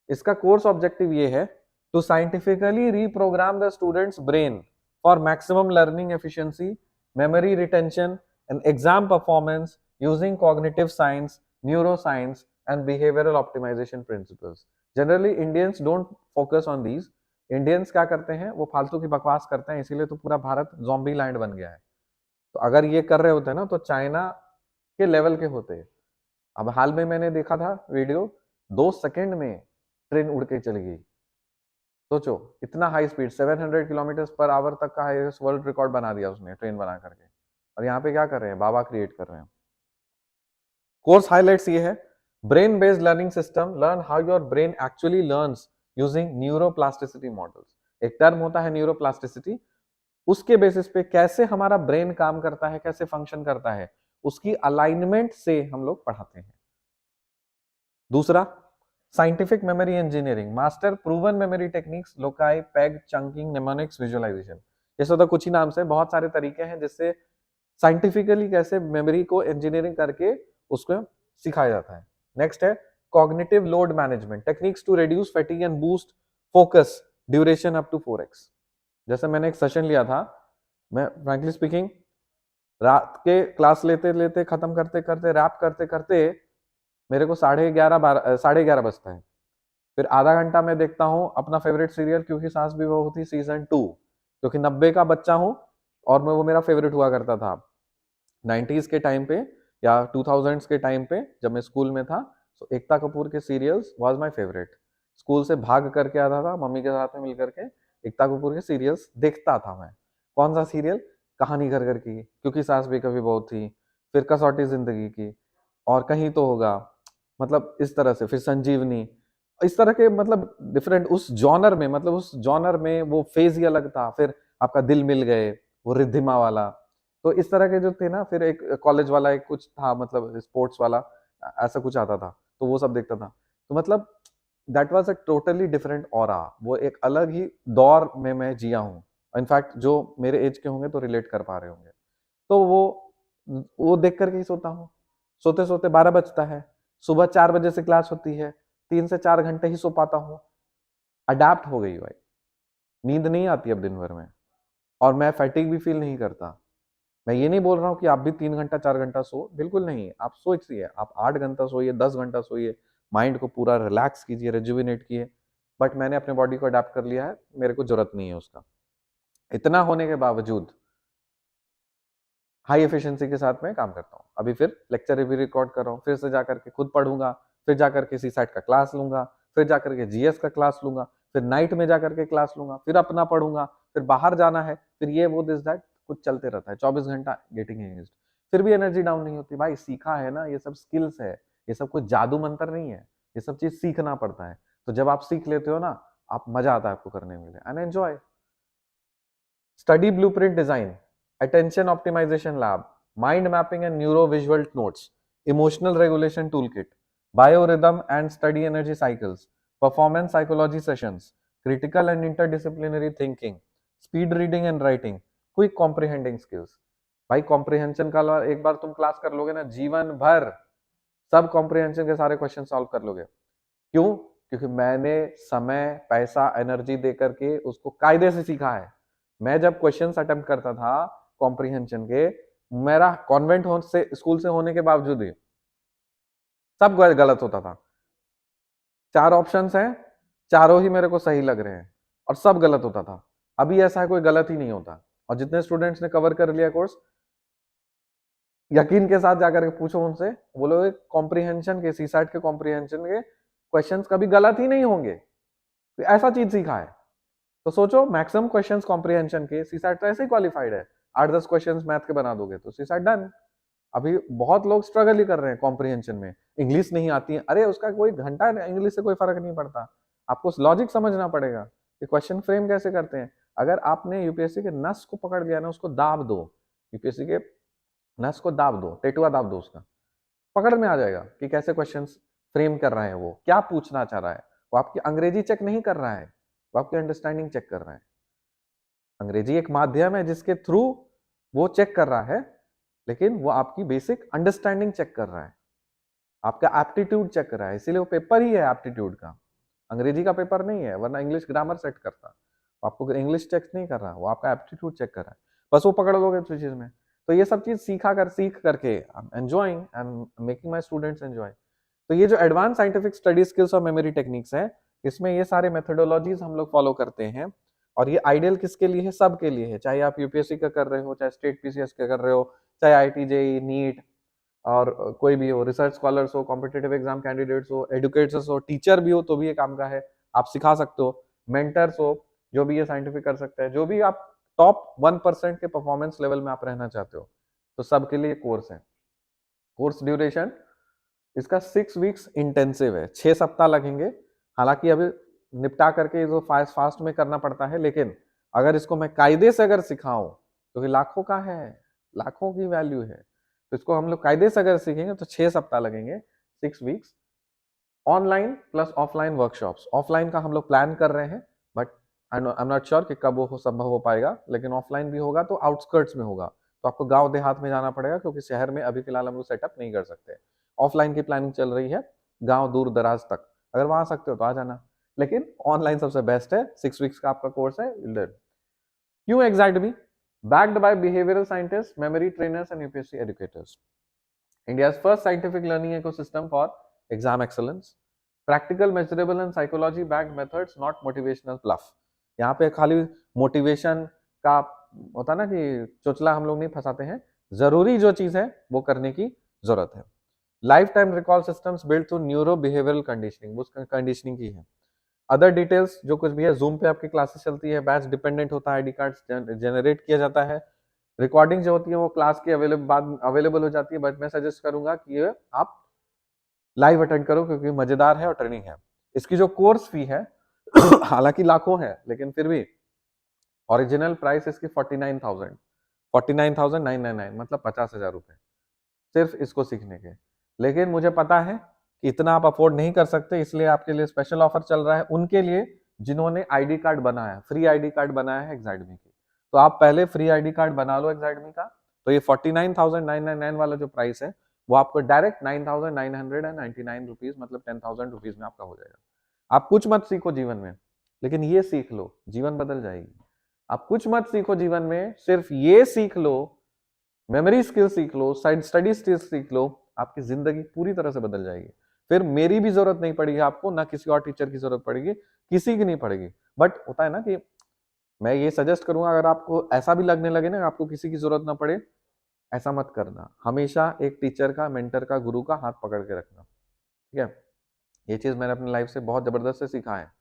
इसका कोर्स ऑब्जेक्टिव ये है to scientifically reprogram the students brain for maximum learning efficiency, memory retention and exam performance using cognitive science, neuro science and behavioural optimisation principles. Generally Indians don't focus on these. Indians क्या करते हैं, वो फालतू की बकवास करते हैं, इसीलिए तो पूरा भारत ज़ॉम्बी लैंड बन गया है। तो अगर ये कर रहे होते ना तो चाइना के लेवल के होते। अब हाल में मैंने देखा था वीडियो, 2 सेकंड में ट्रेन उड़ के चली गई। सोचो, इतना high speed 700 kilometre per hour तक का हाईएस्ट वर्ल्ड रिकॉर्ड बना दिया उसने ट्रेन बना करके। और यहाँ पे क्या कर रहे हैं, बाबा क्रिएट कर रहे हैं। कोर्स हाइलाइट्स ये है, brain based learning system, learn how your brain actually learns using neuroplasticity models. एक टर्म होता है न्यूरोप्लास्टिसिटी, उसके बेसिस पे कैसे हमारा ब्रेन काम करता है, कैसे फंक्शन करता है, उसकी अलाइनमेंट से हम लोग पढ़ाते हैं। दूसरा, scientific memory engineering, master proven memory techniques, loci, peg, chunking, mnemonics, visualisation. ये तो कुछ ही नाम से बहुत सारे तरीके हैं जिससे साइंटिफिकली कैसे मेमोरी को इंजीनियरिंग करके उसको सिखाया जाता है। नेक्स्ट है cognitive load management, techniques to reduce fatigue and boost focus duration up to 4x। जैसे मैंने एक सेशन लिया था, मैं फ्रैंकली स्पीकिंग रात के क्लास लेते लेते खत्म करते करते रैप करते करते मेरे को 11:30 बजता है। फिर आधा घंटा मैं देखता हूँ अपना फेवरेट सीरियल क्योंकि सास भी बहू थी सीजन 2, क्योंकि 90 का बच्चा हूँ और मैं वो मेरा फेवरेट हुआ करता था 90s के टाइम पे या 2000s के टाइम पे जब मैं स्कूल में था। तो एकता कपूर के serials was my favourite. School से भाग करके आता था मम्मी के साथ में मिल करके, एकता कपूर के सीरियल्स देखता था मैं। कौन सा सीरियल, कहानी घर घर की, क्योंकि सास भी कभी बहू थी, फिर कसौटी जिंदगी की, और कहीं तो होगा, मतलब इस तरह से, फिर संजीवनी, इस तरह के, मतलब डिफरेंट उस जॉनर में, मतलब उस जॉनर में वो फेज ही अलग था। फिर आपका दिल मिल गए, वो रिद्धिमा वाला, तो इस तरह के जो थे ना। फिर एक कॉलेज वाला एक कुछ था, मतलब स्पोर्ट्स वाला, ऐसा कुछ आता था, तो वो सब देखता था। तो मतलब that was a totally different aura, वो एक अलग ही दौर में मैं जिया हूँ। इनफैक्ट जो मेरे एज के होंगे तो रिलेट कर पा रहे होंगे। तो वो देख करके ही सोता हूँ, सोते सोते 12 बजता है, सुबह 4 बजे से क्लास होती है, 3 से 4 घंटे ही सो पाता हूँ। अडेप्ट हो गई भाई, नींद नहीं आती अब दिन भर में, और मैं फैटिक भी फील नहीं करता। मैं ये नहीं बोल रहा हूँ कि आप भी 3 घंटा 4 घंटा सो, बिल्कुल नहीं। आप सोचिए, आप 8 घंटा सोइए, 10 घंटा सोइए, माइंड को पूरा रिलैक्स कीजिए, रेजुविनेट कीजिए। बट मैंने अपने बॉडी को अडेप्ट कर लिया है, मेरे को जरूरत नहीं है उसका। इतना होने के बावजूद हाई एफिशिएंसी के साथ मैं काम करता हूँ। अभी फिर लेक्चर भी रिकॉर्ड कर रहा हूँ, फिर से जाकर के खुद पढ़ूंगा, फिर जाकर के सीसैट का क्लास लूंगा, फिर जाकर के जीएस का क्लास लूंगा, फिर नाइट में जाकर के क्लास लूंगा, फिर अपना पढ़ूंगा, फिर बाहर जाना है, फिर ये वो दिस दैट कुछ चलते रहता है 24 घंटा गेटिंग एंगेज्ड। फिर भी एनर्जी डाउन नहीं होती भाई, सीखा है ना, ये सब स्किल्स है, ये सब कोई जादू मंत्र नहीं है, ये सब चीज सीखना पड़ता है। तो जब आप सीख लेते हो ना, आप मजा आता है आपको करने में and enjoy. Study blueprint design, attention optimization lab, mind mapping and neurovisual notes, emotional regulation toolkit, biorhythm and study energy cycles, performance psychology sessions, critical and interdisciplinary thinking, speed reading and writing, quick comprehending skills. भाई comprehension का एक बार तुम class कर लोगे ना, जीवन भर सब कॉम्प्रिहेंशन के सारे क्वेश्चन सॉल्व कर लोगे। क्यों? क्योंकि मैंने समय, पैसा, एनर्जी दे करके उसको कायदे से सीखा है। मैं जब क्वेश्चंस अटेम्प्ट करता था कॉम्प्रिहेंशन के, मेरा कॉन्वेंट से स्कूल से होने के बावजूद भी सब गलत होता था। 4 ऑप्शंस हैं, चारों ही मेरे को सही लग रहे हैं और सब गलत होता था। अभी ऐसा है, कोई गलत ही नहीं होता। और जितने स्टूडेंट्स ने कवर कर लिया कोर्स, यकीन के साथ जाकर के पूछो उनसे, बोलोगे कॉम्प्रिहेंशन के, सीसैट के कॉम्प्रिहेंशन के क्वेश्चंस कभी गलत ही नहीं होंगे। तो ऐसा चीज सीखा है। तो सोचो, मैक्सिमम क्वेश्चंस कॉम्प्रिहेंशन के, सीसैट तो ऐसे ही क्वालिफाइड है। 8-10 क्वेश्चंस मैथ के बना दोगे तो सीसैट डन। अभी बहुत लोग स्ट्रगल ही कर रहे हैं कॉम्प्रिहेंशन में, इंग्लिश नहीं आती है। अरे उसका कोई घंटा इंग्लिश से कोई फर्क नहीं पड़ता, आपको लॉजिक समझना पड़ेगा कि क्वेश्चन फ्रेम कैसे करते हैं। अगर आपने यूपीएससी के नस को पकड़ लिया ना, उसको दाब दो, यूपीएससी के नस को दाब दो, टेटुआ दाब दो उसका, पकड़ में आ जाएगा कि कैसे क्वेश्चन फ्रेम कर रहे हैं, वो क्या पूछना चाह रहा है। वो आपकी अंग्रेजी चेक नहीं कर रहा है, वो आपकी अंडरस्टैंडिंग चेक कर रहा है। अंग्रेजी एक माध्यम है जिसके थ्रू वो चेक कर रहा है, लेकिन वो आपकी बेसिक अंडरस्टैंडिंग चेक कर रहा है, आपका एप्टीट्यूड चेक कर रहा है। इसीलिए वो पेपर ही है एप्टीट्यूड का, अंग्रेजी का पेपर नहीं है। वरना इंग्लिश ग्रामर सेट करता, आपको इंग्लिश चेक नहीं कर रहा, वो आपका एप्टीट्यूड चेक कर रहा है। बस वो पकड़ लोगे तो चीज में। तो ये सब चीज सीख करके enjoying and making my students enjoy. तो ये जो एडवांस साइंटिफिक स्टडी स्किल्स और मेमोरी टेक्निक्स है, इसमें ये सारे मेथोडोलॉजीज हम लोग फॉलो करते हैं। और ये आइडियल किसके लिए है? सबके लिए है। चाहे आप यूपीएससी का कर रहे हो, चाहे स्टेट पीसीएस का कर रहे हो, चाहे आईटी जेई नीट और कोई भी हो, रिसर्च स्कॉलर्स हो, कॉम्पिटेटिव एग्जाम कैंडिडेट्स हो, एडुकेटर्स हो, टीचर भी हो तो भी ये काम का है, आप सिखा सकते हो। मेंटर्स हो, जो भी ये साइंटिफिक कर सकते हैं, जो भी आप टॉप 1% के परफॉर्मेंस लेवल में आप रहना चाहते हो, तो सबके लिए कोर्स है। कोर्स ड्यूरेशन इसका 6 वीक्स इंटेंसिव है, 6 सप्ताह लगेंगे। हालांकि अभी निपटा करके जो फास्ट में करना पड़ता है, लेकिन अगर इसको मैं कायदे से अगर सिखाऊं, तो लाखों का है, लाखों की वैल्यू है। तो इसको हम लोग कायदे से अगर सीखेंगे तो 6 सप्ताह लगेंगे, 6 weeks. Online plus offline workshops. Offline का हम लोग प्लान कर रहे हैं, but I am not sure कि कब वो संभव हो पाएगा। लेकिन ऑफलाइन भी होगा तो आउटस्कर्ट्स में होगा, तो आपको गांव देहात में जाना पड़ेगा, क्योंकि शहर में अभी फिलहाल हम लोग सेटअप नहीं कर सकते। ऑफलाइन की प्लानिंग चल रही है, गांव दूर दराज तक। अगर वहां आ सकते हो तो आ जाना, लेकिन ऑनलाइन सबसे बेस्ट है। 6 वीक्स का आपका कोर्स है। क्यों exactly? backed by behavioral scientists, memory trainers and UPSC educators. India's first scientific learning ecosystem for exam excellence. Practical, measurable and psychology backed methods, not motivational fluff. यहाँ पे खाली motivation का होता ना कि चोचला हम लोग नहीं फंसाते हैं, जरूरी जो चीज है वो करने की जरूरत है। Life time recall systems build through neuro behavioural conditioning, वो कंडीशनिंग की है। अदर डिटेल्स जो कुछ भी है, जूम पे आपकी क्लासेस चलती है, बैच डिपेंडेंट होता है, आईडी कार्ड जनरेट किया जाता है, रिकॉर्डिंग जो होती है वो क्लास की अवेलेबल हो जाती है। बट मैं सजेस्ट करूंगा कि ये आप लाइव अटेंड करो, क्योंकि मजेदार है और ट्रेनिंग है। इसकी जो कोर्स फी है हालांकि लाखों है, लेकिन फिर भी ओरिजिनल प्राइस इसकी 49,999, मतलब 50,000 रुपए सिर्फ इसको सीखने के। लेकिन मुझे पता है कि इतना आप अफोर्ड नहीं कर सकते, इसलिए आपके लिए स्पेशल ऑफर चल रहा है उनके लिए जिन्होंने आईडी कार्ड बनाया, फ्री आईडी कार्ड बनाया है एग्जाइडमी की। तो आप पहले फ्री आईडी कार्ड बना लो एग्जाइडमी का, तो ये 49,999 वाला जो प्राइस है वो आपको डायरेक्ट 9,999 रुपीज, मतलब 10,000 रुपीज में आपका हो जाएगा। आप कुछ मत सीखो जीवन में, लेकिन ये सीख लो, जीवन बदल जाएगी। आप कुछ मत सीखो जीवन में, सिर्फ ये सीख लो, मेमोरी स्किल सीख लो, साइड स्टडी स्किल्स सीख लो, आपकी जिंदगी पूरी तरह से बदल जाएगी। फिर मेरी भी जरूरत नहीं पड़ेगी आपको, ना किसी और टीचर की जरूरत पड़ेगी, किसी की नहीं पड़ेगी। बट होता है ना कि मैं ये सजेस्ट करूंगा, अगर आपको ऐसा भी लगने लगे ना आपको किसी की जरूरत ना पड़े, ऐसा मत करना। हमेशा एक टीचर का, मेंटर का, गुरु का हाथ पकड़ के रखना, ठीक है। ये चीज मैंने अपनी लाइफ से बहुत जबरदस्त से सीखा है।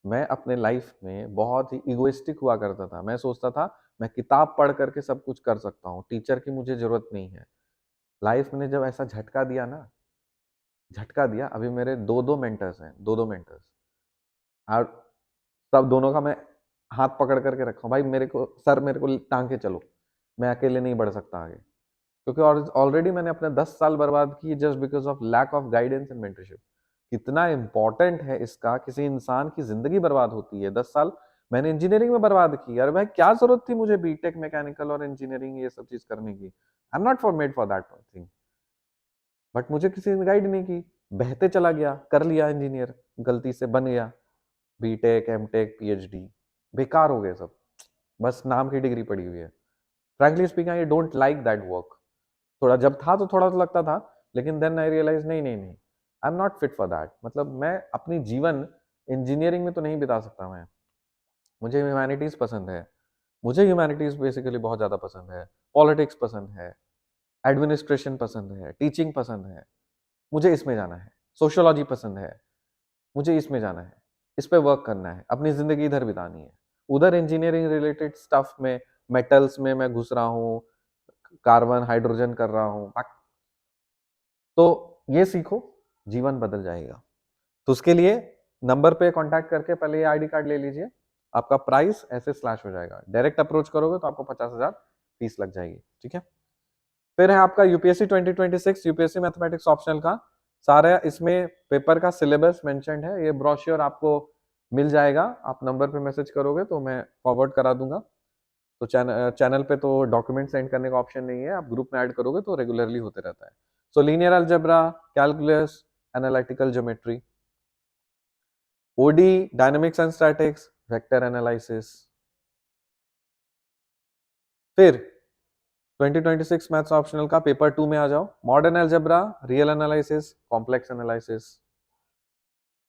मैं अपने लाइफ में बहुत ही इगोइस्टिक हुआ करता था। मैं सोचता था मैं किताब पढ़ करके सब कुछ कर सकता हूँ, टीचर की मुझे जरूरत नहीं है। लाइफ ने जब ऐसा झटका दिया ना, झटका दिया, अभी मेरे 2-2 मेंटर्स हैं, 2-2 मेंटर्स, और सब दोनों का मैं हाथ पकड़ करके रखा हूँ। भाई मेरे को सर, मेरे को टांग के चलो, मैं अकेले नहीं बढ़ सकता आगे। क्योंकि ऑलरेडी मैंने अपने 10 साल बर्बाद किए just because of lack of guidance and mentorship. कितना इंपॉर्टेंट है इसका, किसी इंसान की जिंदगी बर्बाद होती है। 10 साल मैंने इंजीनियरिंग में बर्बाद की। अरे भाई क्या जरूरत थी मुझे बीटेक मैकेनिकल और इंजीनियरिंग ये सब चीज करने की? I am not for made for that thing. But मुझे किसी ने गाइड नहीं की, बहते चला गया, कर लिया इंजीनियर, गलती से बन गया बीटेक एमटेक पीएचडी, बेकार हो गए सब, बस नाम की डिग्री पड़ी हुई है। Frankly speaking I don't like that work. थोड़ा जब था तो थोड़ा तो लगता था, लेकिन देन आई रियलाइज नहीं नहीं नहीं, I am not fit for that. मतलब मैं अपनी जीवन इंजीनियरिंग में तो नहीं बिता सकता मैं। मुझे ह्यूमैनिटीज पसंद है, मुझे ह्यूमैनिटीज बेसिकली बहुत ज़्यादा पसंद है, पॉलिटिक्स पसंद है, एडमिनिस्ट्रेशन पसंद है, टीचिंग पसंद है, मुझे इसमें जाना है, सोशियोलॉजी पसंद है, मुझे इसमें जाना है, इस पे वर्क करना है, अपनी ज़िंदगी इधर बितानी है। उधर इंजीनियरिंग रिलेटेड स्टफ में, मेटल्स में मैं घुस रहा हूँ, कार्बन हाइड्रोजन कर रहा हूँ, तो ये सीखो, जीवन बदल जाएगा। तो उसके लिए नंबर पे कांटेक्ट करके पहले ये आईडी कार्ड ले लीजिए, आपका प्राइस ऐसे स्लैश हो जाएगा। डायरेक्ट अप्रोच करोगे तो आपको 50,000 फीस लग जाएगी, ठीक है। फिर है आपका यूपीएससी 2026 यूपीएससी मैथमेटिक्स ऑप्शनल का सारा, इसमें पेपर का सिलेबस मेंशन्ड है। ये ब्रोशर आपको मिल जाएगा, आप नंबर पे मैसेज करोगे तो मैं फॉरवर्ड करा दूंगा। तो चैनल पे तो डॉक्यूमेंट सेंड करने का ऑप्शन नहीं है, आप ग्रुप में ऐड करोगे तो रेगुलरली होते रहता है। So linear algebra, calculus, analytical geometry, ODE, dynamics and statics, vector analysis. फिर 2026 मैथ्स ऑप्शनल का पेपर 2 में आ जाओ, modern algebra, real analysis, complex analysis,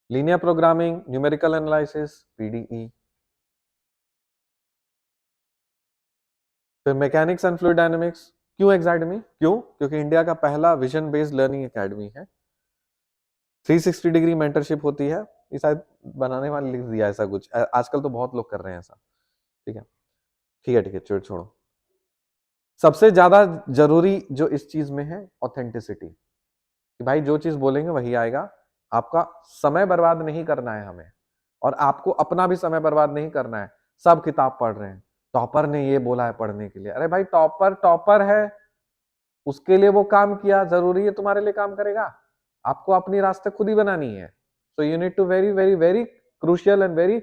linear programming, numerical analysis, PDE. फिर मैकेनिक्स एंड फ्लूइड डायनामिक्स। क्यों एग्जाडमी? क्यों? क्योंकि इंडिया का पहला विजन बेस्ड लर्निंग एकेडमी है, 360 डिग्री मेंटरशिप होती है। ये शायद बनाने वाले लिख दिया ऐसा कुछ, आजकल तो बहुत लोग कर रहे हैं ऐसा, ठीक है ठीक है ठीक है, छोड़ो। सबसे ज्यादा जरूरी जो इस चीज में है, ऑथेंटिसिटी, कि भाई जो चीज बोलेंगे वही आएगा। आपका समय बर्बाद नहीं करना है हमें, और आपको अपना भी समय बर्बाद नहीं करना है। सब किताब पढ़ रहे हैं, टॉपर ने ये बोला है पढ़ने के लिए। अरे भाई टॉपर टॉपर है, उसके लिए वो काम किया, जरूरी है तुम्हारे लिए काम करेगा? आपको अपनी रास्ते खुद ही बनानी है। So you need to very very very crucial and very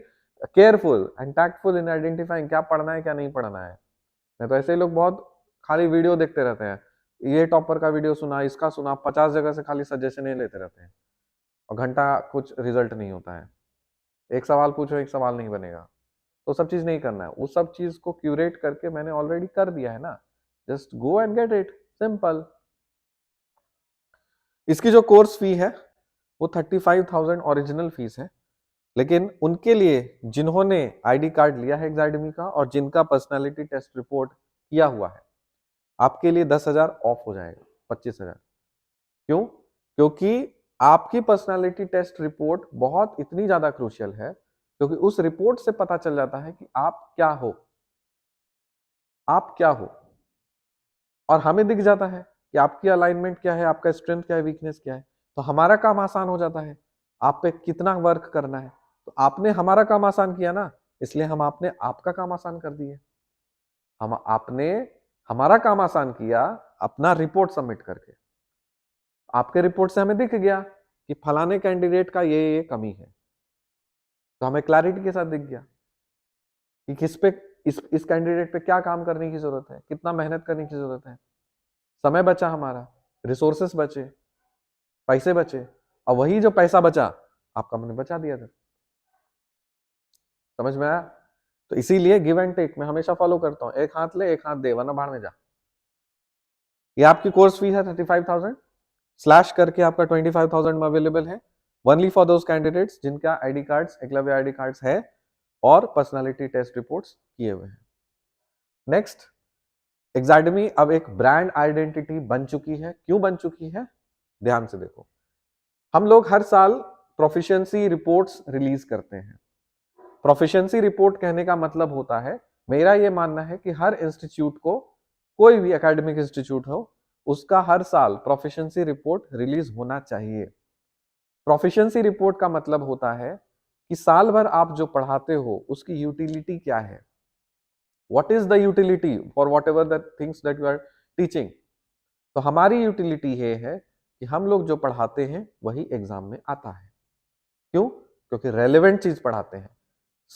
careful and tactful in identifying क्या पढ़ना है क्या नहीं पढ़ना है। नहीं तो ऐसे लोग बहुत खाली वीडियो देखते रहते हैं, ये टॉपर का वीडियो सुना, इसका सुना, 50 जगह से खाली सजेशन ही लेते रहते हैं, और घंटा कुछ रिजल्ट नहीं होता है। एक सवाल पूछो, एक सवाल नहीं बनेगा। तो सब चीज नहीं करना है, उस सब चीज को क्यूरेट करके मैंने ऑलरेडी कर दिया है ना, just go and get it, simple. इसकी जो कोर्स फी है वो 35,000 ओरिजिनल फीस है, लेकिन उनके लिए जिन्होंने आईडी कार्ड लिया है एग्जाडमी का और जिनका पर्सनालिटी टेस्ट रिपोर्ट किया हुआ है, आपके लिए 10,000 ऑफ हो जाएगा, 25,000। क्यों? क्योंकि आपकी पर्सनालिटी टेस्ट रिपोर्ट बहुत इतनी ज्यादा क्रूशियल है, क्योंकि उस रिपोर्ट से पता चल जाता है कि आप क्या हो, आप क्या हो, और हमें दिख जाता है कि आपकी अलाइनमेंट क्या है, आपका स्ट्रेंथ क्या है, वीकनेस क्या है। तो हमारा काम आसान हो जाता है, आप पे कितना वर्क करना है। तो आपने हमारा काम आसान किया ना, इसलिए हम आपने आपका काम आसान कर दिए। हम आपने हमारा काम आसान किया अपना रिपोर्ट सबमिट करके। आपके रिपोर्ट से हमें दिख गया कि फलाने कैंडिडेट का ये कमी है, तो हमें क्लैरिटी के साथ दिख गया कि किस पे इस कैंडिडेट पे क्या काम करने की जरूरत है, कितना मेहनत करने की जरूरत है। समय बचा हमारा, रिसोर्सेस बचे, पैसे बचे, और वही जो पैसा बचा आपका मैंने बचा दिया था। समझ में आया? तो इसीलिए गिव एंड टेक मैं हमेशा फॉलो करता हूं, एक हाथ ले एक हाथ दे, वरना भाड़ में जा। ये आपकी कोर्स फीस है 35,000 स्लैश करके आपका 25,000 में अवेलेबल है, ओनली फॉर दोज कैंडिडेट्स जिनका ID cards, Eklavya ID cards है और पर्सनालिटी टेस्ट रिपोर्ट्स किए हुए हैं। नेक्स्ट, एग्जाडमी अब एक ब्रांड आइडेंटिटी बन चुकी है। क्यों बन चुकी है? ध्यान से देखो, हम लोग हर साल प्रोफिशिएंसी रिपोर्ट्स रिलीज करते हैं। प्रोफिशिएंसी रिपोर्ट कहने का मतलब होता है, मेरा ये मानना है कि हर इंस्टीट्यूट को, कोई भी एकेडमिक इंस्टीट्यूट हो, उसका हर साल प्रोफिशिएंसी रिपोर्ट रिलीज होना चाहिए। प्रोफिशिएंसी रिपोर्ट का मतलब होता है कि साल भर आप जो पढ़ाते हो उसकी यूटिलिटी क्या है, what is the utility for whatever the things that you are teaching. तो हमारी यूटिलिटी ये है कि हम लोग जो पढ़ाते हैं वही एग्जाम में आता है। क्यों? क्योंकि रेलेवेंट चीज पढ़ाते हैं,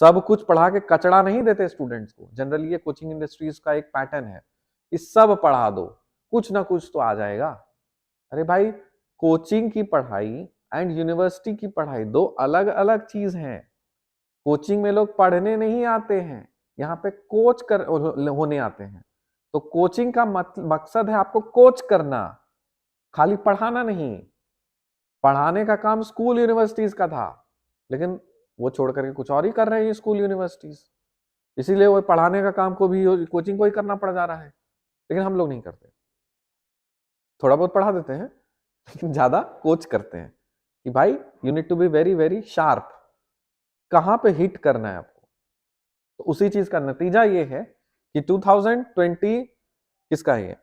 सब कुछ पढ़ा के कचड़ा नहीं देते स्टूडेंट्स को। जनरली ये कोचिंग इंडस्ट्रीज का एक पैटर्न है कि सब पढ़ा दो, कुछ ना कुछ तो आ जाएगा। अरे भाई, कोचिंग की पढ़ाई एंड यूनिवर्सिटी की पढ़ाई दो अलग अलग चीज हैं। कोचिंग में लोग पढ़ने नहीं आते हैं, यहाँ पे कोच कर होने आते हैं। तो कोचिंग का मकसद है आपको कोच करना, खाली पढ़ाना नहीं। पढ़ाने का काम स्कूल यूनिवर्सिटीज का था, लेकिन वो छोड़ करके कुछ और ही कर रहे हैं स्कूल यूनिवर्सिटीज, इसीलिए वो पढ़ाने का काम को भी कोचिंग को ही करना पड़ जा रहा है। लेकिन हम लोग नहीं करते, थोड़ा बहुत पढ़ा देते हैं लेकिन ज्यादा कोच करते हैं कि भाई you need to be very very sharp, कहां पे हिट करना है आपको। तो उसी चीज का नतीजा ये है कि 2020 किसका है ये,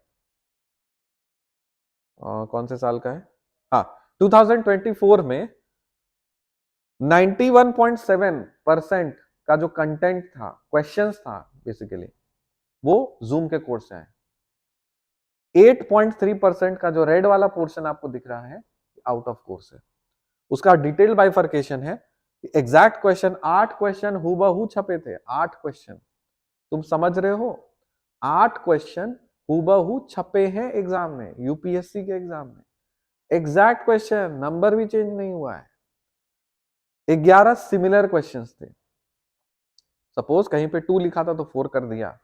कौन से साल का है, हाँ 2024 में 91.7% का जो कंटेंट था, क्वेश्चंस था बेसिकली, वो जूम के कोर्स से आए। 8.3% का जो रेड वाला पोर्शन आपको दिख रहा है आउट ऑफ कोर्स है। उसका डिटेल बाइफर्केशन है, एग्जैक्ट क्वेश्चन 8 क्वेश्चन हूबहू छपे थे, 8 क्वेश्चन, तुम समझ रहे हो, 8 क्वेश्चन हूबहू छपे हैं एग्जाम में, यूपीएससी के एग्जाम में, एग्जैक्ट क्वेश्चन, नंबर भी चेंज नहीं हुआ है। 11 सिमिलर क्वेश्चंस थे, सपोज कहीं पे 2 लिखा था तो 4 कर दिया,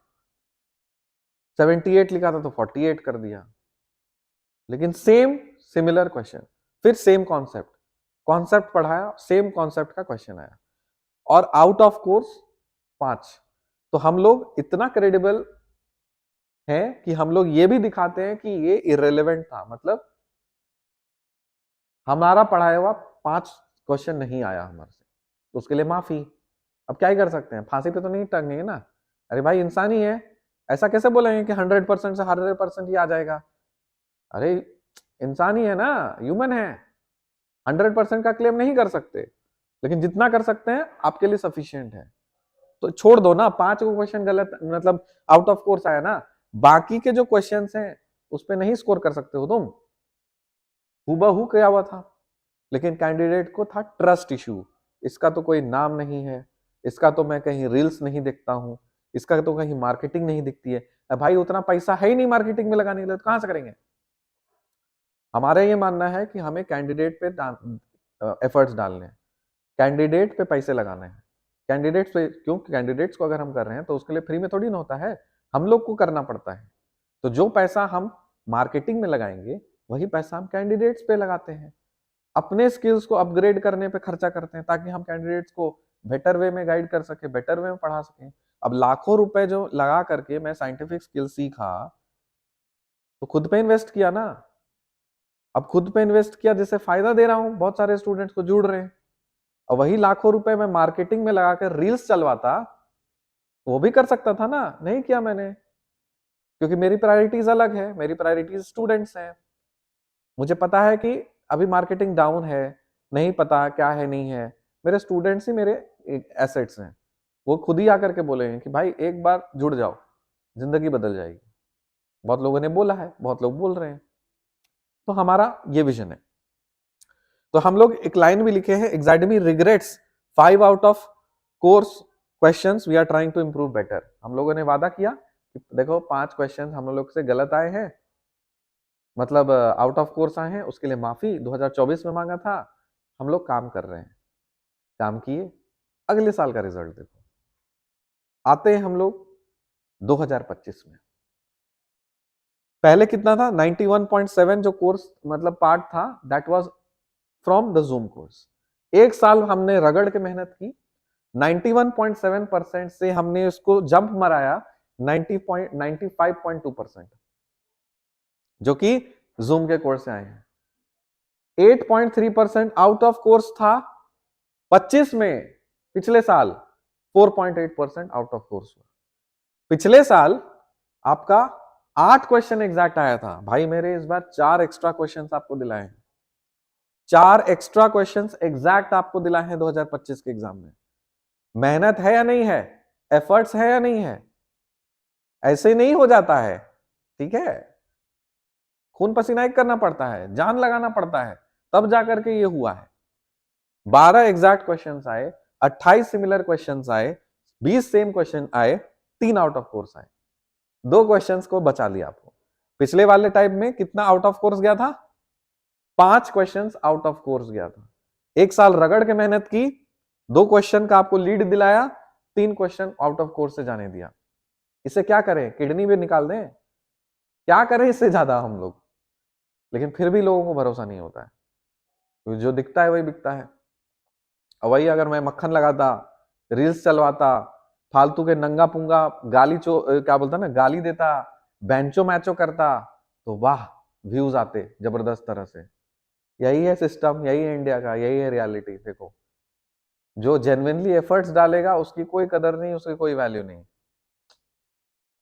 78 लिखा था तो 48 कर दिया, लेकिन सेम सिमिलर क्वेश्चन, फिर सेम कॉन्सेप्ट पढ़ाया, सेम कॉन्सेप्ट का क्वेश्चन आया, और आउट ऑफ कोर्स 5। तो हम लोग इतना क्रेडिबल है कि हम लोग ये भी दिखाते हैं कि ये इररिलेवेंट था, मतलब हमारा पढ़ाया हुआ 5 क्वेश्चन नहीं आया हमारे से, तो उसके लिए माफी। अब क्या ही कर सकते हैं, फांसी पे तो नहीं टंगेंगे ना। अरे भाई इंसान ही है, ऐसा कैसे बोलेंगे कि 100% से 100% ही आ जाएगा। अरे इंसान ही है ना, ह्यूमन है, 100% का क्लेम नहीं कर सकते, लेकिन जितना कर सकते हैं आपके लिए सफिशिएंट है। तो छोड़ दो ना, 5 क्वेश्चन गलत, मतलब आउट ऑफ कोर्स आया ना, बाकी के जो क्वेश्चंस हैं उस पर नहीं स्कोर कर सकते हो तुम, हूबहू क्या हुआ था। लेकिन कैंडिडेट को था ट्रस्ट इशू, इसका तो कोई नाम नहीं है, इसका तो मैं कहीं रील्स नहीं देखता हूं, इसका तो कहीं मार्केटिंग नहीं दिखती है। अब भाई उतना पैसा है ही नहीं मार्केटिंग में लगाने के लिए, तो कहां से करेंगे। हमारा ये मानना है कि हमें कैंडिडेट पे एफर्ट्स डालने हैं, कैंडिडेट पे पैसे लगाने हैं, कैंडिडेट्स पे, क्योंकि कैंडिडेट्स को अगर हम कर रहे हैं तो उसके लिए फ्री में थोड़ी ना होता है, हम लोग को करना पड़ता है। तो जो पैसा हम मार्केटिंग में लगाएंगे वही पैसा हम कैंडिडेट्स पे लगाते हैं, अपने स्किल्स को अपग्रेड करने पे खर्चा करते हैं, ताकि हम कैंडिडेट्स को बेटर वे में गाइड कर सके, बेटर वे में पढ़ा सकें। अब लाखों रुपए जो लगा करके मैं साइंटिफिक स्किल सीखा, तो खुद पे इन्वेस्ट किया ना, अब खुद पे इन्वेस्ट किया जिससे फायदा दे रहा हूं, बहुत सारे स्टूडेंट्स को जुड़ रहे हैं, और वही लाखों रुपए मैं मार्केटिंग में लगाकर रील्स चलवाता, वो भी कर सकता था ना, नहीं किया मैंने, क्योंकि मेरी प्रायोरिटीज अलग है, मेरी प्रायोरिटीज स्टूडेंट्स हैं। मुझे पता है कि अभी मार्केटिंग डाउन है, नहीं पता क्या है नहीं है, मेरे स्टूडेंट्स ही मेरे एसेट्स हैं, वो खुद ही आकर के बोलेंगे कि भाई एक बार जुड़ जाओ, जिंदगी बदल जाएगी। बहुत लोगों ने बोला है, बहुत लोग बोल रहे हैं, तो हमारा ये विजन है। तो हम लोग एक लाइन भी लिखे हैं, Exadmy regrets 5 out of course questions we are trying to improve better. हम लोगों ने वादा किया कि देखो 5 क्वेश्चंस हम लोग से गलत आए हैं, मतलब आउट ऑफ कोर्स आए हैं, उसके लिए माफी 2024 में मांगा था, हम लोग काम कर रहे हैं, काम किए, अगले साल का रिजल्ट देखो। आते हैं हम लोग 2025 में, पहले कितना था, 91.7 जो कोर्स मतलब पार्ट था, that was from the zoom course. एक साल हमने रगड़ के मेहनत की, 91.7% से हमने उसको जंप मराया 95.2%, जो कि जूम के कोर्स से आए हैं। 8.3% आउट ऑफ कोर्स था 25 में, पिछले साल 4.8% आउट ऑफ कोर्स हुआ। पिछले साल आपका 8 क्वेश्चन एग्जैक्ट आया था, भाई मेरे इस बार 4 एक्स्ट्रा क्वेश्चंस आपको दिलाए हैं, 4 एक्स्ट्रा क्वेश्चंस एग्जैक्ट आपको दिलाए हैं 2025 के एग्जाम में। मेहनत है या नहीं है, एफर्ट्स है या नहीं है, ऐसे नहीं हो जाता है, ठीक है, खून पसीना एक करना पड़ता है, जान लगाना पड़ता है, तब जाकर के ये हुआ है। 12 एग्जैक्ट क्वेश्चंस आए, 28 सिमिलर क्वेश्चंस आए, 20 सेम क्वेश्चन आए, 3 आउट ऑफ कोर्स आए। 2 क्वेश्चंस को बचा लिया आपको। पिछले वाले टाइप में कितना आउट ऑफ कोर्स गया था? 5 क्वेश्चंस आउट ऑफ कोर्स गया था। एक साल रगड़ के मेहनत की, 2 क्वेश्चन का आपको लीड दिलाया, 3 क्वेश्चन आउट ऑफ कोर्स से जाने दिया। इसे क्या करें? किडनी भी निकाल दें? क्या करें इससे ज्यादा हम लोग? लेकिन फिर भी लोगों को भरोसा नहीं होता है, तो जो दिखता है वही बिकता है। और वही अगर मैं मक्खन लगाता, रील्स चलवाता, फालतू के नंगा पुंगा गाली क्या बोलता ना, गाली देता, बेंचो मैचो करता, तो वाह व्यूज आते जबरदस्त तरह से। यही है सिस्टम, यही है इंडिया का, यही है रियलिटी। देखो, जो जेन्युइनली एफर्ट्स डालेगा उसकी कोई कदर नहीं, उसकी कोई वैल्यू नहीं,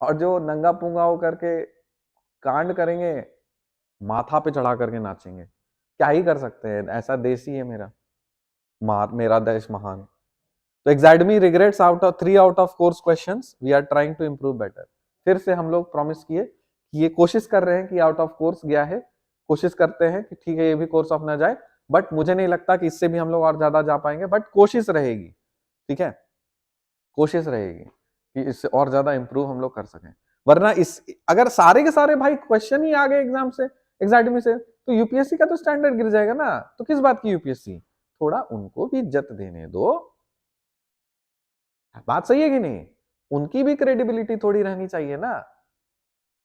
और जो नंगा पुंगा हो करके कांड करेंगे, माथा पे चढ़ा करके नाचेंगे। क्या ही कर सकते हैं, ऐसा देश ही है मेरा, मेरा देश महान। तो Exadmy regrets out of 3 out of course questions, we are trying to improve better. फिर से हम लोग प्रॉमिस किए कि ये कोशिश कर रहे हैं कि आउट ऑफ कोर्स गया है, कोशिश करते हैं कि ठीक है ये भी कोर्स ऑफ ना जाए, बट मुझे नहीं लगता कि इससे भी हम लोग और ज्यादा जा पाएंगे, बट कोशिश रहेगी। ठीक है, कोशिश रहेगी कि इससे और ज्यादा इंप्रूव हम लोग कर सकें। वरना इस अगर सारे के सारे भाई क्वेश्चन ही आ गए एग्जाम से, एग्जाइडमी से, तो यूपीएससी का तो स्टैंडर्ड गिर जाएगा ना। तो किस बात की यूपीएससी? थोड़ा उनको भी इज्जत देने दो। बात सही है कि नहीं? उनकी भी क्रेडिबिलिटी थोड़ी रहनी चाहिए ना,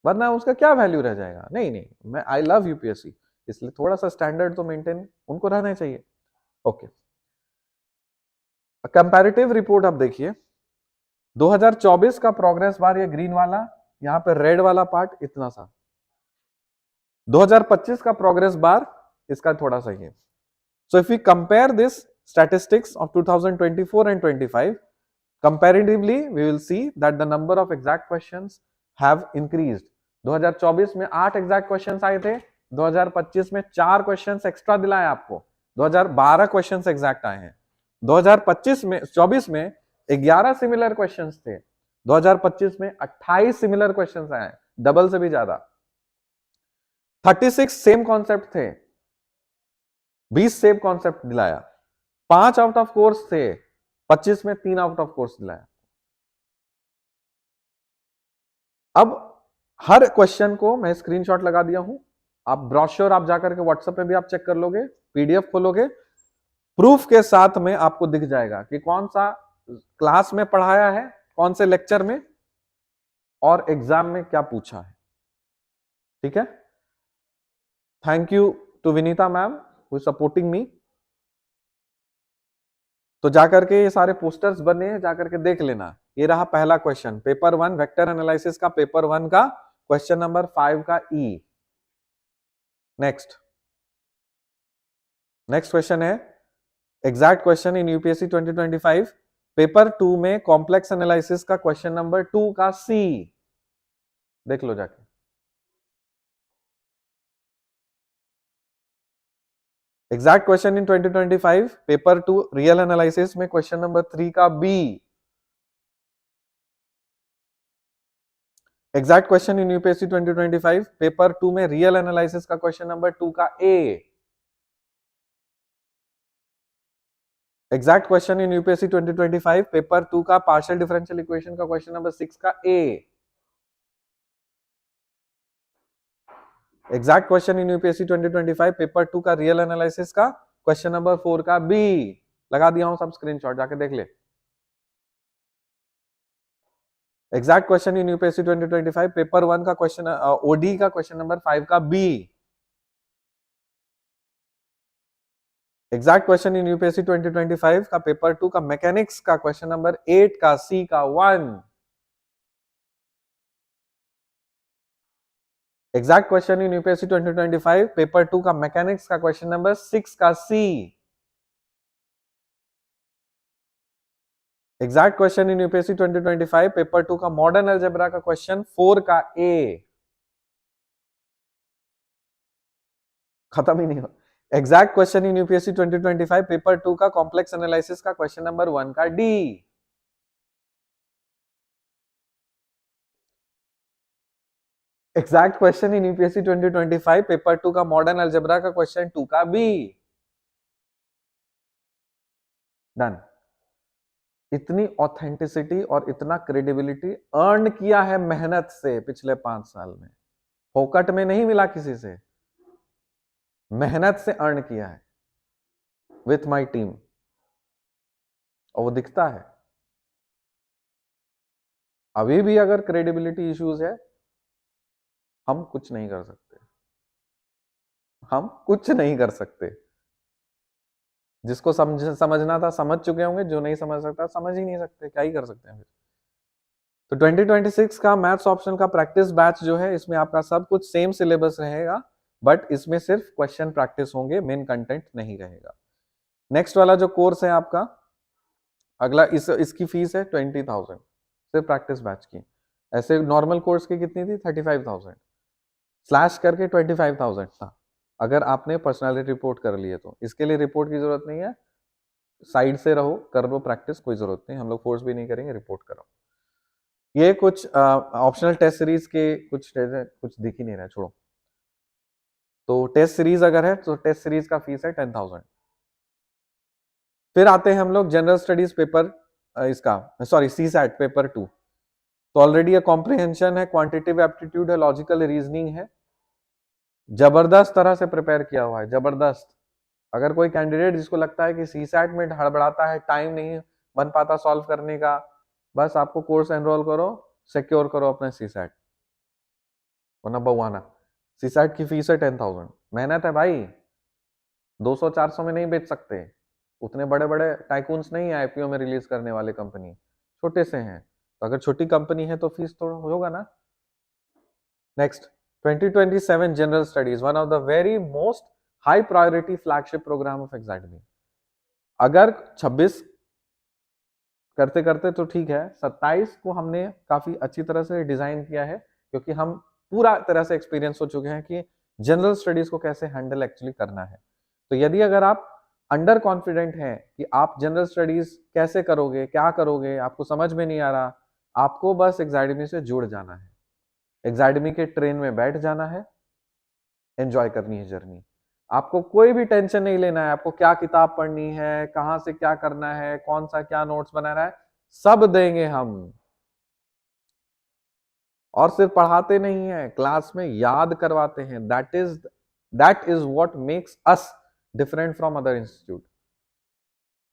वरना उसका क्या वैल्यू रह जाएगा? नहीं नहीं, मैं आई लव यूपीएससी, इसलिए थोड़ा सा स्टैंडर्ड तो मेंटेन उनको रहना चाहिए। ओके, कंपैरेटिव रिपोर्ट अब देखिए, 2024 का प्रोग्रेस बार, ये ग्रीन वाला, यहां पे रेड वाला पार्ट इतना सा। 2025 का प्रोग्रेस बार इसका थोड़ा सा ही। So if we compare this statistics of 2024 and 25, comparatively we will see that the number of exact questions have increased. 2024 में 8 exact questions आए थे, 2025 में 4 questions एक्स्ट्रा दिलाए आपको, 2012 questions exact आए हैं। 2025 में 24 में 11 सिमिलर क्वेश्चंस थे, 2025 में 28 सिमिलर क्वेश्चंस आए, डबल से भी ज्यादा। 36 सेम कॉन्सेप्ट थे, 20 सेम कॉन्सेप्ट दिलाया, 5 आउट ऑफ कोर्स थे, 25 में 3 आउट ऑफ कोर्स दिलाया। अब हर क्वेश्चन को मैं स्क्रीनशॉट लगा दिया हूं, आप ब्रोशर आप जाकर के व्हाट्सएप पे भी आप चेक कर लोगे, पीडीएफ खोलोगे, प्रूफ के साथ में आपको दिख जाएगा कि कौन सा क्लास में पढ़ाया है, कौन से लेक्चर में, और एग्जाम में क्या पूछा है। ठीक है, thank you to Vinita ma'am who supporting me. तो जाकर के ये सारे पोस्टर्स बने हैं, जाकर के देख लेना। ये रहा पहला क्वेश्चन, पेपर 1 वेक्टर एनालिसिस का, पेपर 1 का क्वेश्चन नंबर 5 का ई। नेक्स्ट क्वेश्चन है exact question in UPSC 2025, paper 2 में कॉम्प्लेक्स एनालिसिस का क्वेश्चन नंबर 2 का सी। देख लो जाके। Exact question in 2025 paper 2 real analysis में क्वेश्चन नंबर 3 का B. Exact question in UPSC 2025 paper 2 में रियल एनालिसिस का क्वेश्चन नंबर 2 का A. Exact question in UPSC 2025 paper 2 का पार्शियल डिफरेंशियल इक्वेशन का क्वेश्चन नंबर 6 का A. Exact question in UPSC 2025 paper 2 का real analysis का question number 4 का B. लगा दिया हूं सब स्क्रीनशॉट, जाके देख ले। Exact question in UPSC 2025 paper 1 का क्वेश्चन ओडी का क्वेश्चन नंबर 5 का B. Exact question in UPSC 2025 का पेपर 2 का मैकेनिक्स का क्वेश्चन नंबर 8 का सी का 1। Exact question in UPSC 2025 paper 2 का मैकेनिक्स का क्वेश्चन नंबर 6 का C. Exact question in UPSC 2025 paper 2 का मॉडर्न अलजेब्रा का क्वेश्चन 4 का ए। खत्म ही नहीं हो। Exact question in UPSC 2025 paper 2 का कॉम्प्लेक्स एनालिसिस का क्वेश्चन नंबर 1 का D. Exact question in UPSC 2025 paper 2 का मॉडर्न अलजेब्रा का क्वेश्चन 2 का बी। डन। इतनी ऑथेंटिसिटी और इतना क्रेडिबिलिटी अर्न किया है मेहनत से पिछले 5 साल में, फोकट में नहीं मिला किसी से, मेहनत से अर्न किया है विथ माय टीम, और वो दिखता है। अभी भी अगर क्रेडिबिलिटी इश्यूज है, हम कुछ नहीं कर सकते, हम कुछ नहीं कर सकते। जिसको समझना था समझ चुके होंगे, जो नहीं समझ सकता समझ ही नहीं सकते, क्या ही कर सकते हैं फिर। तो 2026 का मैथ्स ऑप्शनल का प्रैक्टिस बैच जो है, इसमें आपका सब कुछ सेम सिलेबस रहेगा, बट इसमें सिर्फ क्वेश्चन प्रैक्टिस होंगे, मेन कंटेंट नहीं रहेगा। नेक्स्ट वाला जो कोर्स है आपका अगला, इसकी फीस है 20,000 सिर्फ प्रैक्टिस बैच की। ऐसे नॉर्मल कोर्स की कितनी थी? 35,000 स्लैश करके 25,000 था, अगर आपने पर्सनालिटी रिपोर्ट कर लिए तो। इसके लिए रिपोर्ट की जरूरत नहीं है, साइड से रहो, कर लो प्रैक्टिस, कोई जरूरत नहीं, हम लोग फोर्स भी नहीं करेंगे, रिपोर्ट करो। ये कुछ ऑप्शनल टेस्ट सीरीज के कुछ दिख ही नहीं रहा, छोड़ो। तो टेस्ट सीरीज अगर है तो टेस्ट सीरीज का फीस है 10,000। फिर आते हैं हम लोग जनरल स्टडीज पेपर, इसका सॉरी सीसैट पेपर 2। तो ऑलरेडी ये कॉम्प्रिहेंशन है, क्वांटिटेटिव एप्टीट्यूड है, लॉजिकल रीजनिंग है, जबरदस्त तरह से प्रिपेयर किया हुआ है, जबरदस्त। अगर कोई कैंडिडेट जिसको लगता है कि सीसैट में हड़बड़ाता है, टाइम नहीं बन पाता सॉल्व करने का, बस आपको कोर्स एनरोल करो, सिक्योर करो अपने सीसैट, वरना बउआना। सीसैट की फीस है 10,000, मेहनत है भाई, 200-400 में नहीं बेच सकते, उतने बड़े बड़े टाइकून्स नहीं है आईपीओ में रिलीज करने वाले, कंपनी छोटे से हैं, तो अगर छोटी कंपनी है तो फीस तो होगा ना। Next 2027 general studies, one of the very most high priority flagship programme of Exadmy. अगर 26 करते करते तो ठीक है, 27 को हमने काफी अच्छी तरह से डिजाइन किया है, क्योंकि हम पूरा तरह से एक्सपीरियंस हो चुके हैं कि जनरल स्टडीज को कैसे हैंडल एक्चुअली करना है। तो यदि अगर आप अंडर कॉन्फिडेंट हैं कि आप जनरल स्टडीज कैसे करोगे, क्या करोगे, आपको समझ में नहीं आ रहा, आपको बस एग्जाडमी से जुड़ जाना है, एग्जाडमी के ट्रेन में बैठ जाना है, एंजॉय करनी है जर्नी। आपको कोई भी टेंशन नहीं लेना है, आपको क्या किताब पढ़नी है, कहां से क्या करना है, कौन सा क्या नोट्स बनाना है, सब देंगे हम। और सिर्फ पढ़ाते नहीं है, क्लास में याद करवाते हैं। That is what makes us different from other institute.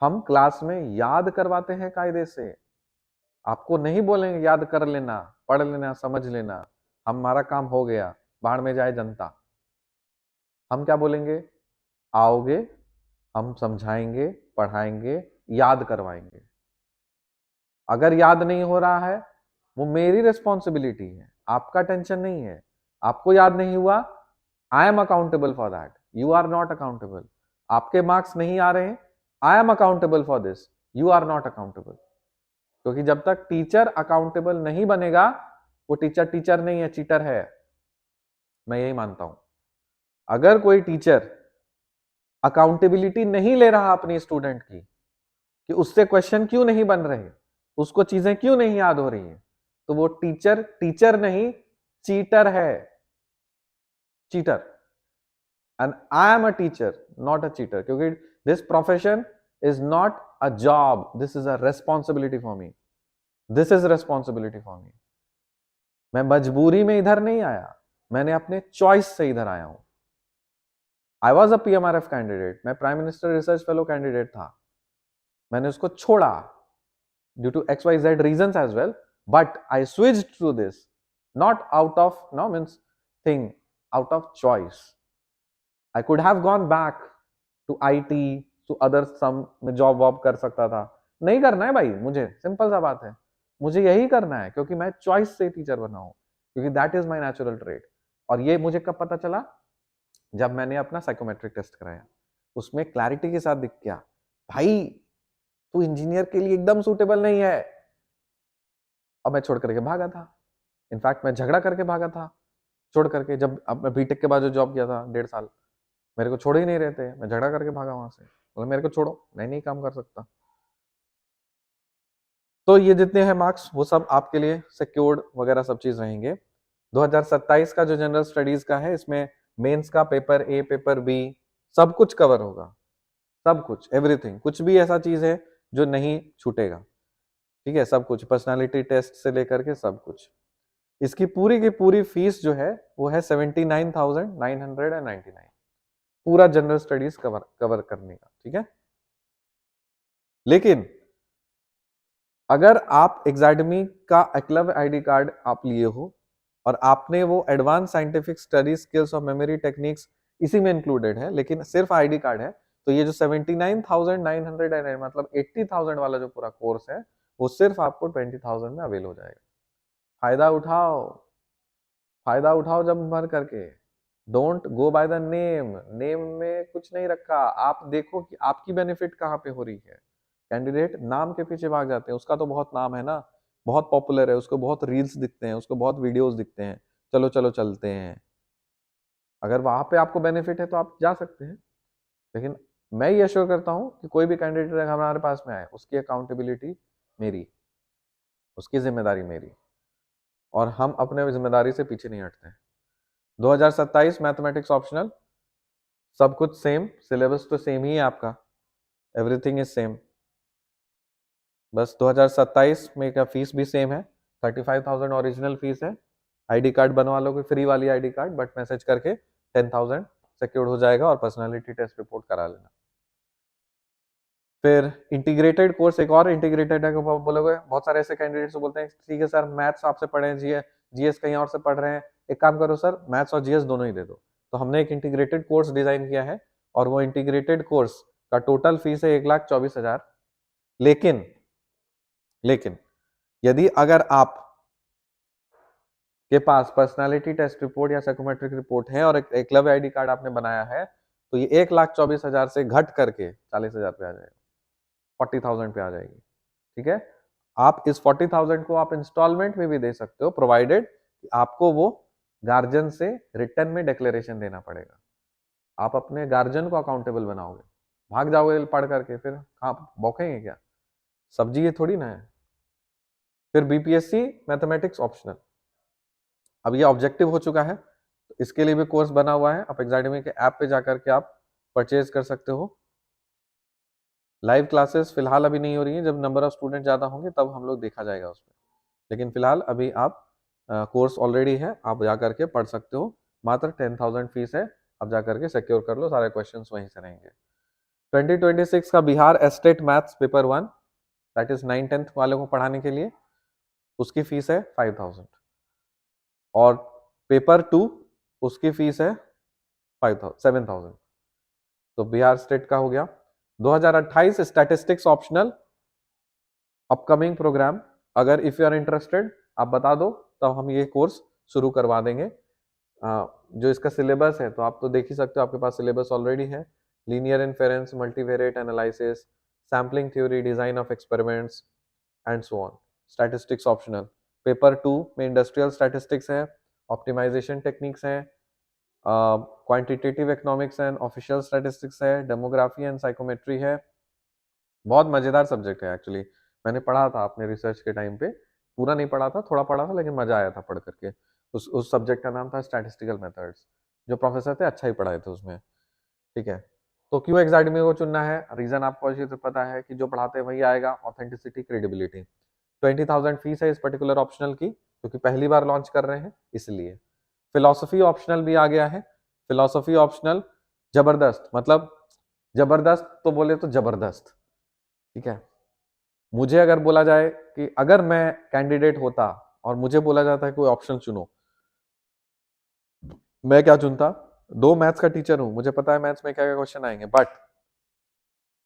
हम क्लास में याद करवाते हैं कायदे से, आपको नहीं बोलेंगे याद कर लेना, पढ़ लेना, समझ लेना, हमारा काम हो गया, बाहर में जाए जनता। हम क्या बोलेंगे? आओगे, हम समझाएंगे, पढ़ाएंगे, याद करवाएंगे। अगर याद नहीं हो रहा है, वो मेरी रिस्पॉन्सिबिलिटी है, आपका टेंशन नहीं है। आपको याद नहीं हुआ, I am accountable for that, you are not accountable. आपके मार्क्स नहीं आ रहे हैं, I am accountable for this, you are not accountable. क्योंकि जब तक टीचर अकाउंटेबल नहीं बनेगा, वो टीचर टीचर नहीं है, चीटर है। मैं यही मानता हूं। अगर कोई टीचर अकाउंटेबिलिटी नहीं ले रहा अपनी स्टूडेंट की, कि उससे क्वेश्चन क्यों नहीं बन रहे, उसको चीजें क्यों नहीं याद हो रही है, तो वो टीचर टीचर नहीं, चीटर है, cheater. And I am a teacher, not a cheater, क्योंकि this profession is not a job, this is a responsibility for me, this is responsibility for me. मैं मजबूरी में इधर नहीं आया, मैंने अपने चॉइस से इधर आया हूं। I was a PMRF candidate, मैं prime minister research fellow candidate था, मैंने उसको छोड़ा due to XYZ reasons as well, but I switched to this not out of no means thing, out of choice. I could have gone back to IT, to other some job वॉब कर सकता था, नहीं करना है भाई, मुझे simple सा बात है, मुझे यही करना है, क्योंकि मैं चॉइस से टीचर बना हूं, क्योंकि that is my natural trade. और ये मुझे कब पता चला? जब मैंने अपना साइकोमेट्रिक टेस्ट कराया, उसमें क्लैरिटी के साथ दिख गया, भाई तू इंजीनियर के लिए एकदम सूटेबल नहीं है। और मैं छोड़ करके भागा था, इनफैक्ट मैं झगड़ा करके भागा था छोड़ करके। जब अब मैं बीटेक के बाद जो जॉब किया था 1.5 साल, मेरे को छोड़ ही नहीं रहे थे, मैं झगड़ा करके भागा वहां से, बोला मेरे को छोड़ो, मैं नहीं काम कर सकता। तो ये जितने हैं मार्क्स, वो सब आपके लिए सिक्योर्ड वगैरह सब चीज रहेंगे। 2027 का जो जनरल स्टडीज का है, इसमें मेंस का पेपर A, पेपर B सब कुछ कवर होगा, सब कुछ, एवरीथिंग। कुछ भी ऐसा चीज है जो नहीं छूटेगा, ठीक है, सब कुछ, पर्सनालिटी टेस्ट से लेकर के सब कुछ। इसकी पूरी की पूरी फीस जो है वो है 79,999, पूरा जनरल स्टडीज कवर करने का, ठीक है। लेकिन अगर आप एग्जाडमी का एकलव्य आईडी कार्ड आप लिए हो और आपने वो एडवांस साइंटिफिक स्टडी स्किल्स और मेमोरी टेक्निक्स इसी में इंक्लूडेड है, लेकिन सिर्फ आईडी कार्ड है, तो ये जो 79,900 मतलब 80,000 वाला जो पूरा कोर्स है वो सिर्फ आपको 20,000 में अवेल हो जाएगा। फायदा उठाओ, फायदा उठाओ जब भर करके। Don't go by the name, name में कुछ नहीं रखा, आप देखो कि आपकी बेनिफिट कहाँ पे हो रही है। कैंडिडेट नाम के पीछे भाग जाते हैं, उसका तो बहुत नाम है ना, बहुत पॉपुलर है, उसको बहुत रील्स दिखते हैं, उसको बहुत वीडियोस दिखते हैं, चलो चलो चलते हैं। अगर वहां पे आपको बेनिफिट है तो आप जा सकते हैं, लेकिन मैं ये अश्योर करता हूँ कि कोई भी कैंडिडेट हमारे पास में आए, उसकी अकाउंटेबिलिटी मेरी, उसकी जिम्मेदारी मेरी, और हम अपने जिम्मेदारी से पीछे नहीं हटते हैं। 2027 मैथमेटिक्स ऑप्शनल, सब कुछ सेम, सिलेबस तो सेम ही है आपका, एवरीथिंग इज सेम। बस 2027 में का फीस भी सेम है, 35,000 ओरिजिनल फीस है। आईडी कार्ड बनवा लोगे, फ्री वाली आईडी कार्ड, बट मैसेज करके 10,000 सिक्योर्ड हो जाएगा और पर्सनालिटी टेस्ट रिपोर्ट करा लेना। फिर इंटीग्रेटेड कोर्स, एक और इंटीग्रेटेड है, बोलोगे बहुत सारे ऐसे कैंडिडेट्स बोलते हैं ठीक है सर मैथ्स आपसे पढ़े हैं, जीएस कहीं और से पढ़ रहे हैं, एक काम करो सर मैथ्स और जीएस दोनों ही दे दो। तो हमने एक इंटीग्रेटेड कोर्स डिजाइन किया है और वो इंटीग्रेटेड कोर्स का टोटल फीस है 1,24,000। लेकिन यदि अगर आप के पास पर्सनालिटी टेस्ट रिपोर्ट या साइकोमेट्रिक रिपोर्ट है और एक एकलव्य आईडी कार्ड आपने बनाया है, तो ये 1,24,000 से घट करके 40,000 पे आ जाएगा, 40,000 पे आ जाएगी, ठीक है। आप इस 40,000 को आप इंस्टॉलमेंट में भी दे सकते हो, प्रोवाइडेड आपको वो गार्जियन से रिटर्न में डिक्लेरेशन देना पड़ेगा। आप अपने गार्जियन को अकाउंटेबल बनाओगे, भाग जाओगे पढ़ करके, फिर आप बौखेंगे क्या, सब्जी ये थोड़ी ना है। फिर बीपीएससी मैथमेटिक्स ऑप्शनल, अब ये ऑब्जेक्टिव हो चुका है, तो इसके लिए भी कोर्स बना हुआ है, आप एग्जाडमी के ऐप पे जाकर के आप परचेज कर सकते हो। लाइव क्लासेस फिलहाल अभी नहीं हो रही है, जब नंबर ऑफ स्टूडेंट ज़्यादा होंगे तब हम लोग देखा जाएगा उसमें, लेकिन फिलहाल अभी आप कोर्स ऑलरेडी है, आप जा करके पढ़ सकते हो, मात्र 10,000 फीस है, आप जा करके सिक्योर कर लो, सारे क्वेश्चंस वहीं से रहेंगे। 2026 का Bihar estate maths paper 1 that is 9-10 वाले को पढ़ाने के लिए उसकी फीस है 5,000, और पेपर 2 उसकी फीस है 7,000। तो बिहार स्टेट का हो गया। 2028 स्टैटिस्टिक्स ऑप्शनल अपकमिंग प्रोग्राम, अगर इफ यू आर इंटरेस्टेड आप बता दो, तब हम ये कोर्स शुरू करवा देंगे। जो इसका सिलेबस है तो आप तो देख ही सकते हो, आपके पास सिलेबस ऑलरेडी है, linear inference, multivariate analysis, sampling theory, design of experiments and so on. Statistics optional paper 2 में इंडस्ट्रियल स्टैटिस्टिक्स है, ऑप्टिमाइजेशन टेक्निक्स है, quantitative economics and official statistics है, डेमोग्राफी एंड साइकोमेट्री है। बहुत मजेदार सब्जेक्ट है एक्चुअली, मैंने पढ़ा था अपने रिसर्च के टाइम पे, पूरा नहीं पढ़ा था, थोड़ा पढ़ा था, लेकिन मजा आया था पढ़ करके। उस सब्जेक्ट का नाम था स्टैटिस्टिकल मेथड्स, जो प्रोफेसर थे अच्छा ही पढ़ाए थे उसमें, ठीक है। तो क्यों एग्जाडमी को चुनना है, रीजन आपको अच्छी तरह पता है कि जो पढ़ाते हैं वही आएगा, ऑथेंटिसिटी, क्रेडिबिलिटी। 20,000 फीस है इस पर्टिकुलर ऑप्शनल की, क्योंकि पहली बार लॉन्च कर रहे हैं इसलिए। फिलोसफी ऑप्शनल भी आ गया है, फिलोसफी ऑप्शनल जबरदस्त, मतलब जबरदस्त तो बोले तो जबरदस्त, ठीक है। मुझे अगर बोला जाए कि अगर मैं कैंडिडेट होता और मुझे बोला जाता है कोई ऑप्शन चुनो, मैं क्या चुनता। 2 मैथ्स का टीचर हूं, मुझे पता है मैथ्स में क्या क्या क्वेश्चन आएंगे, but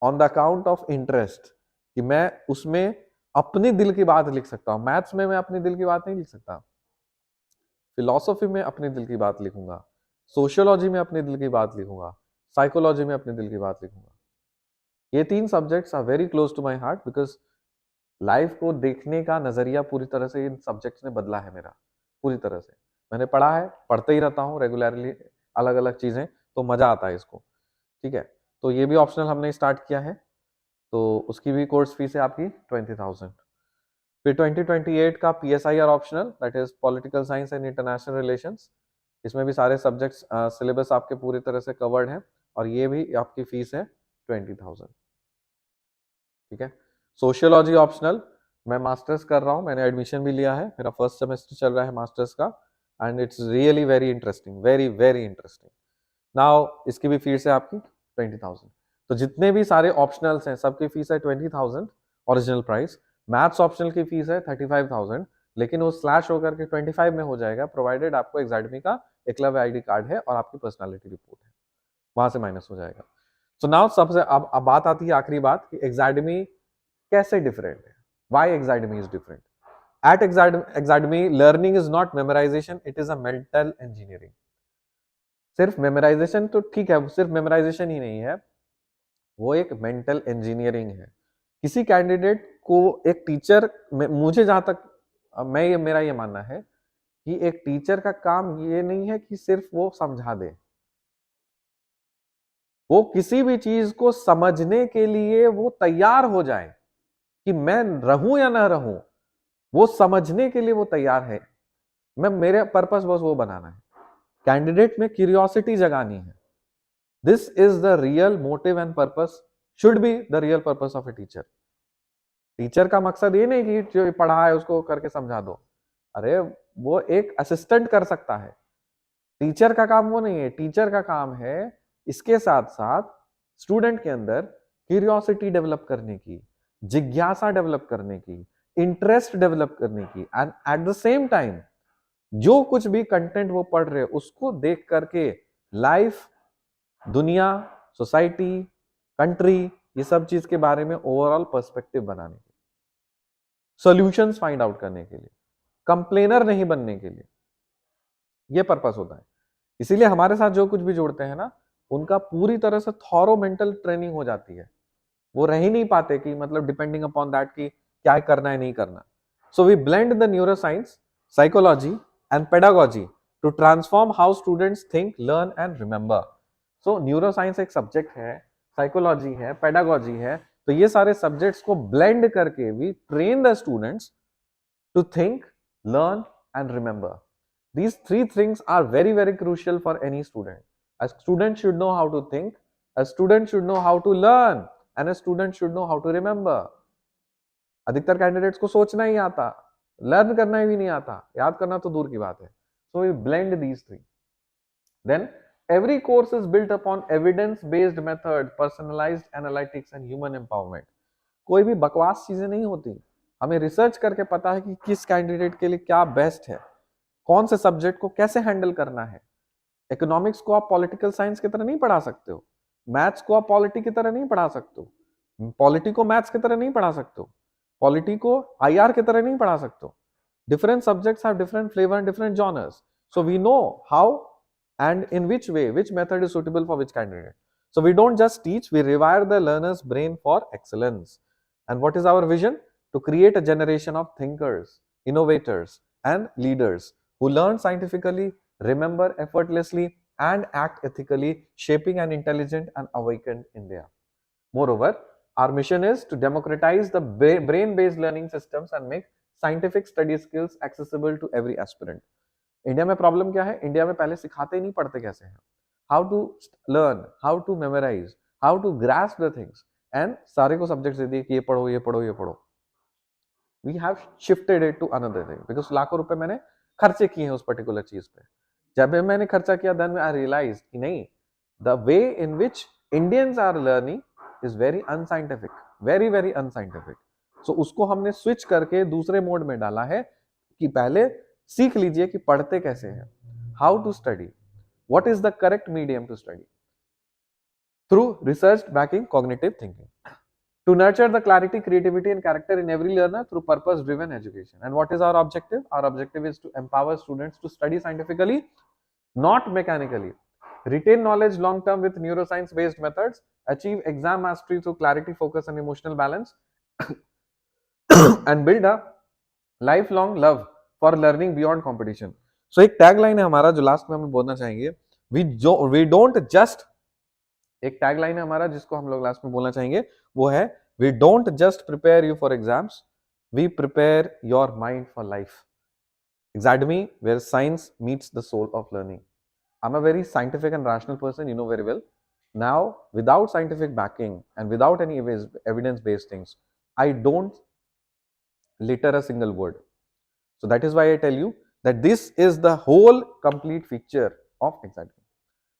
on the account of interest कि मैं उसमें अपनी दिल की बात लिख सकता हूं। मैथ्स में मैं अपनी दिल की बात नहीं लिख सकता, फिलॉसफी में अपने दिल की बात लिखूंगा, सोशियोलॉजी में अपने दिल की बात लिखूंगा, साइकोलॉजी में अपने दिल की बात लिखूंगा। ये 3 subjects are very close to my heart, because life को देखने का नजरिया पूरी तरह से इन सब्जेक्ट्स ने बदला है मेरा, पूरी तरह से। मैंने पढ़ा है, पढ़ते ही रहता हूँ रेगुलरली अलग अलग चीजें, तो मजा आता है इसको, ठीक है। तो ये भी ऑप्शनल हमने स्टार्ट किया है, तो उसकी भी कोर्स फीस है आपकी 20,000। फिर 2028 का PSIR optional, that is political science and international relations, इसमें भी सारे सब्जेक्ट्स सिलेबस आपके पूरी तरह से कवर्ड है, और ये भी आपकी फीस है 20,000, ठीक है। सोशियोलॉजी ऑप्शनल, मैं मास्टर्स कर रहा हूँ, मैंने एडमिशन भी लिया है, मेरा फर्स्ट सेमेस्टर चल रहा है मास्टर्स का, and it's really very interesting, very very interesting. Now इसकी भी फीस है आपकी 20,000। तो जितने भी सारे ऑप्शनल्स हैं सबकी फीस है 20,000 ओरिजिनल प्राइस। मैथ्स ऑप्शनल की फीस है 35,000, लेकिन वो स्लैश होकर के 25 में हो जाएगा, प्रोवाइडेड आपको एग्जाडमी का एकलव्य आईडी कार्ड है और आपकी पर्सनालिटी रिपोर्ट है, वहां से माइनस हो जाएगा। सो नाउ सबसे अब बात आती है आखिरी बात कि एग्जाडमी कैसे डिफरेंट है, why Exadmy is different. At Exadmy learning is not memorisation, it is a mental engineering. सिर्फ मेमोराइजेशन तो ठीक है, सिर्फ मेमोराइजेशन ही नहीं है, वो एक मेंटल इंजीनियरिंग है। किसी कैंडिडेट को एक टीचर, मुझे जहां तक मेरा ये मानना है कि एक टीचर का काम ये नहीं है कि सिर्फ वो समझा दे, वो किसी भी चीज को समझने के लिए वो तैयार हो जाए कि मैं रहूं या ना रहूं, वो समझने के लिए वो तैयार है। मेरे पर्पस बस वो बनाना है, कैंडिडेट में क्यूरियोसिटी जगानी है। This is the real motive and purpose, should be the real purpose of a teacher. Teacher का मकसद ये नहीं कि जो पढ़ा है उसको करके समझा दो, अरे वो एक असिस्टेंट कर सकता है, टीचर का काम वो नहीं है। टीचर का काम है इसके साथ साथ स्टूडेंट के अंदर क्यूरियोसिटी डेवलप करने की, जिज्ञासा डेवलप करने की, इंटरेस्ट डेवलप करने की, and at the same time जो कुछ भी कंटेंट वो पढ़ रहे उसको देख करके लाइफ, दुनिया, सोसाइटी, कंट्री, ये सब चीज के बारे में ओवरऑल पर्सपेक्टिव बनाने के लिए, सॉल्यूशंस फाइंड आउट करने के लिए, कंप्लेनर नहीं बनने के लिए, ये पर्पस होता है। इसीलिए हमारे साथ जो कुछ भी जुड़ते हैं ना, उनका पूरी तरह से थॉरो मेंटल ट्रेनिंग हो जाती है, वो रह ही नहीं पाते कि मतलब डिपेंडिंग अपॉन दैट कि क्या करना है नहीं करना। So we blend the neuroscience, psychology and pedagogy to transform how students think, learn and remember. So neuroscience एक सब्जेक्ट है, साइकोलॉजी है, पेडागोजी है, तो ये सारे सब्जेक्ट्स को ब्लेंड करके we train the students to think, learn and remember. These three things are very, very crucial for any student. A student should know how to think, a student should know how to learn, and a student should know how to remember. अधिकतर candidates को सोचना ही आता, learn करना भी नहीं आता, याद करना तो दूर की बात है। So we blend these three. Then every course is built upon evidence-based method, personalized analytics and human empowerment. कोई भी बकवास चीजें नहीं होती, हमें रिसर्च करके पता है कि किस कैंडिडेट के लिए क्या बेस्ट है, कौन से सब्जेक्ट को कैसे हैंडल करना है। इकोनॉमिक्स को आप पॉलिटिकल साइंस की तरह नहीं पढ़ा सकते हो, मैथ्स को आप पॉलिटी की तरह नहीं पढ़ा सकते हो, पॉलिटी को मैथ्स की तरह नहीं पढ़ा सकते हो, पॉलिटी को आईआर की तरह नहीं पढ़ा सकते हो। Different subjects have different flavour and different genres, so we know how and in which way, which method is suitable for which candidate. So we don't just teach, we rewire the learner's brain for excellence. And what is our vision? To create a generation of thinkers, innovators and leaders who learn scientifically, remember effortlessly and act ethically, shaping an intelligent and awakened India. Moreover, our mission is to democratize the brain-based learning systems and make scientific study skills accessible to every aspirant. India में problem क्या है, India में पहले सिखाते ही नहीं पढ़ते कैसे हैं, how to learn, how to memorise, how to grasp the things, and सारे को सब्जेक्ट्स दे दिए कि ये पढ़ो ये पढ़ो ये पढ़ो। We have shifted it to another thing because लाखों रुपए मैंने खर्चे किए हैं उस पर्टिकुलर चीज पे। जब मैंने खर्चा किया देन आई रियलाइज कि नहीं, the way in which Indians are learning is very unscientific, very very unscientific. So उसको हमने स्विच करके दूसरे मोड में डाला है कि पहले सीख लीजिए कि पढ़ते कैसे हैं, how to study, what is the correct medium to study through research backing cognitive thinking, to nurture the clarity, creativity and character in every learner through purpose driven education. And what is our objective? Our objective is to empower students to study scientifically, not mechanically, retain knowledge long term with neuroscience based methods, achieve exam mastery through clarity, focus and emotional balance and build a lifelong love for learning beyond competition. So एक tagline है हमारा जो last में हम बोलना चाहेंगे, we don't just, एक tagline है हमारा जिसको हम लोग लास्ट में बोलना चाहेंगे, वो है we don't just prepare you for exams, we prepare your mind for life. Academy where science meets the soul of learning. I'm a very scientific and rational person, you know very well. Now, without scientific backing and without any evidence-based things, I don't litter a single word. So that is why I tell you that this is the whole complete feature of Excitement.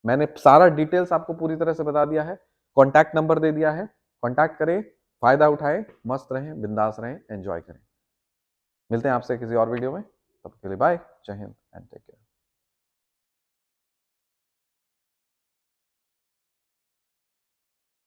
मैंने सारा details आपको पूरी तरह से बता दिया है, contact number दे दिया है, कॉन्टैक्ट करें, फायदा उठाएं, मस्त रहें, बिंदास रहें, एंजॉय करें। मिलते हैं आपसे किसी और वीडियो में, तब तक के लिए बाय, जय हिंद एंड टेक केयर।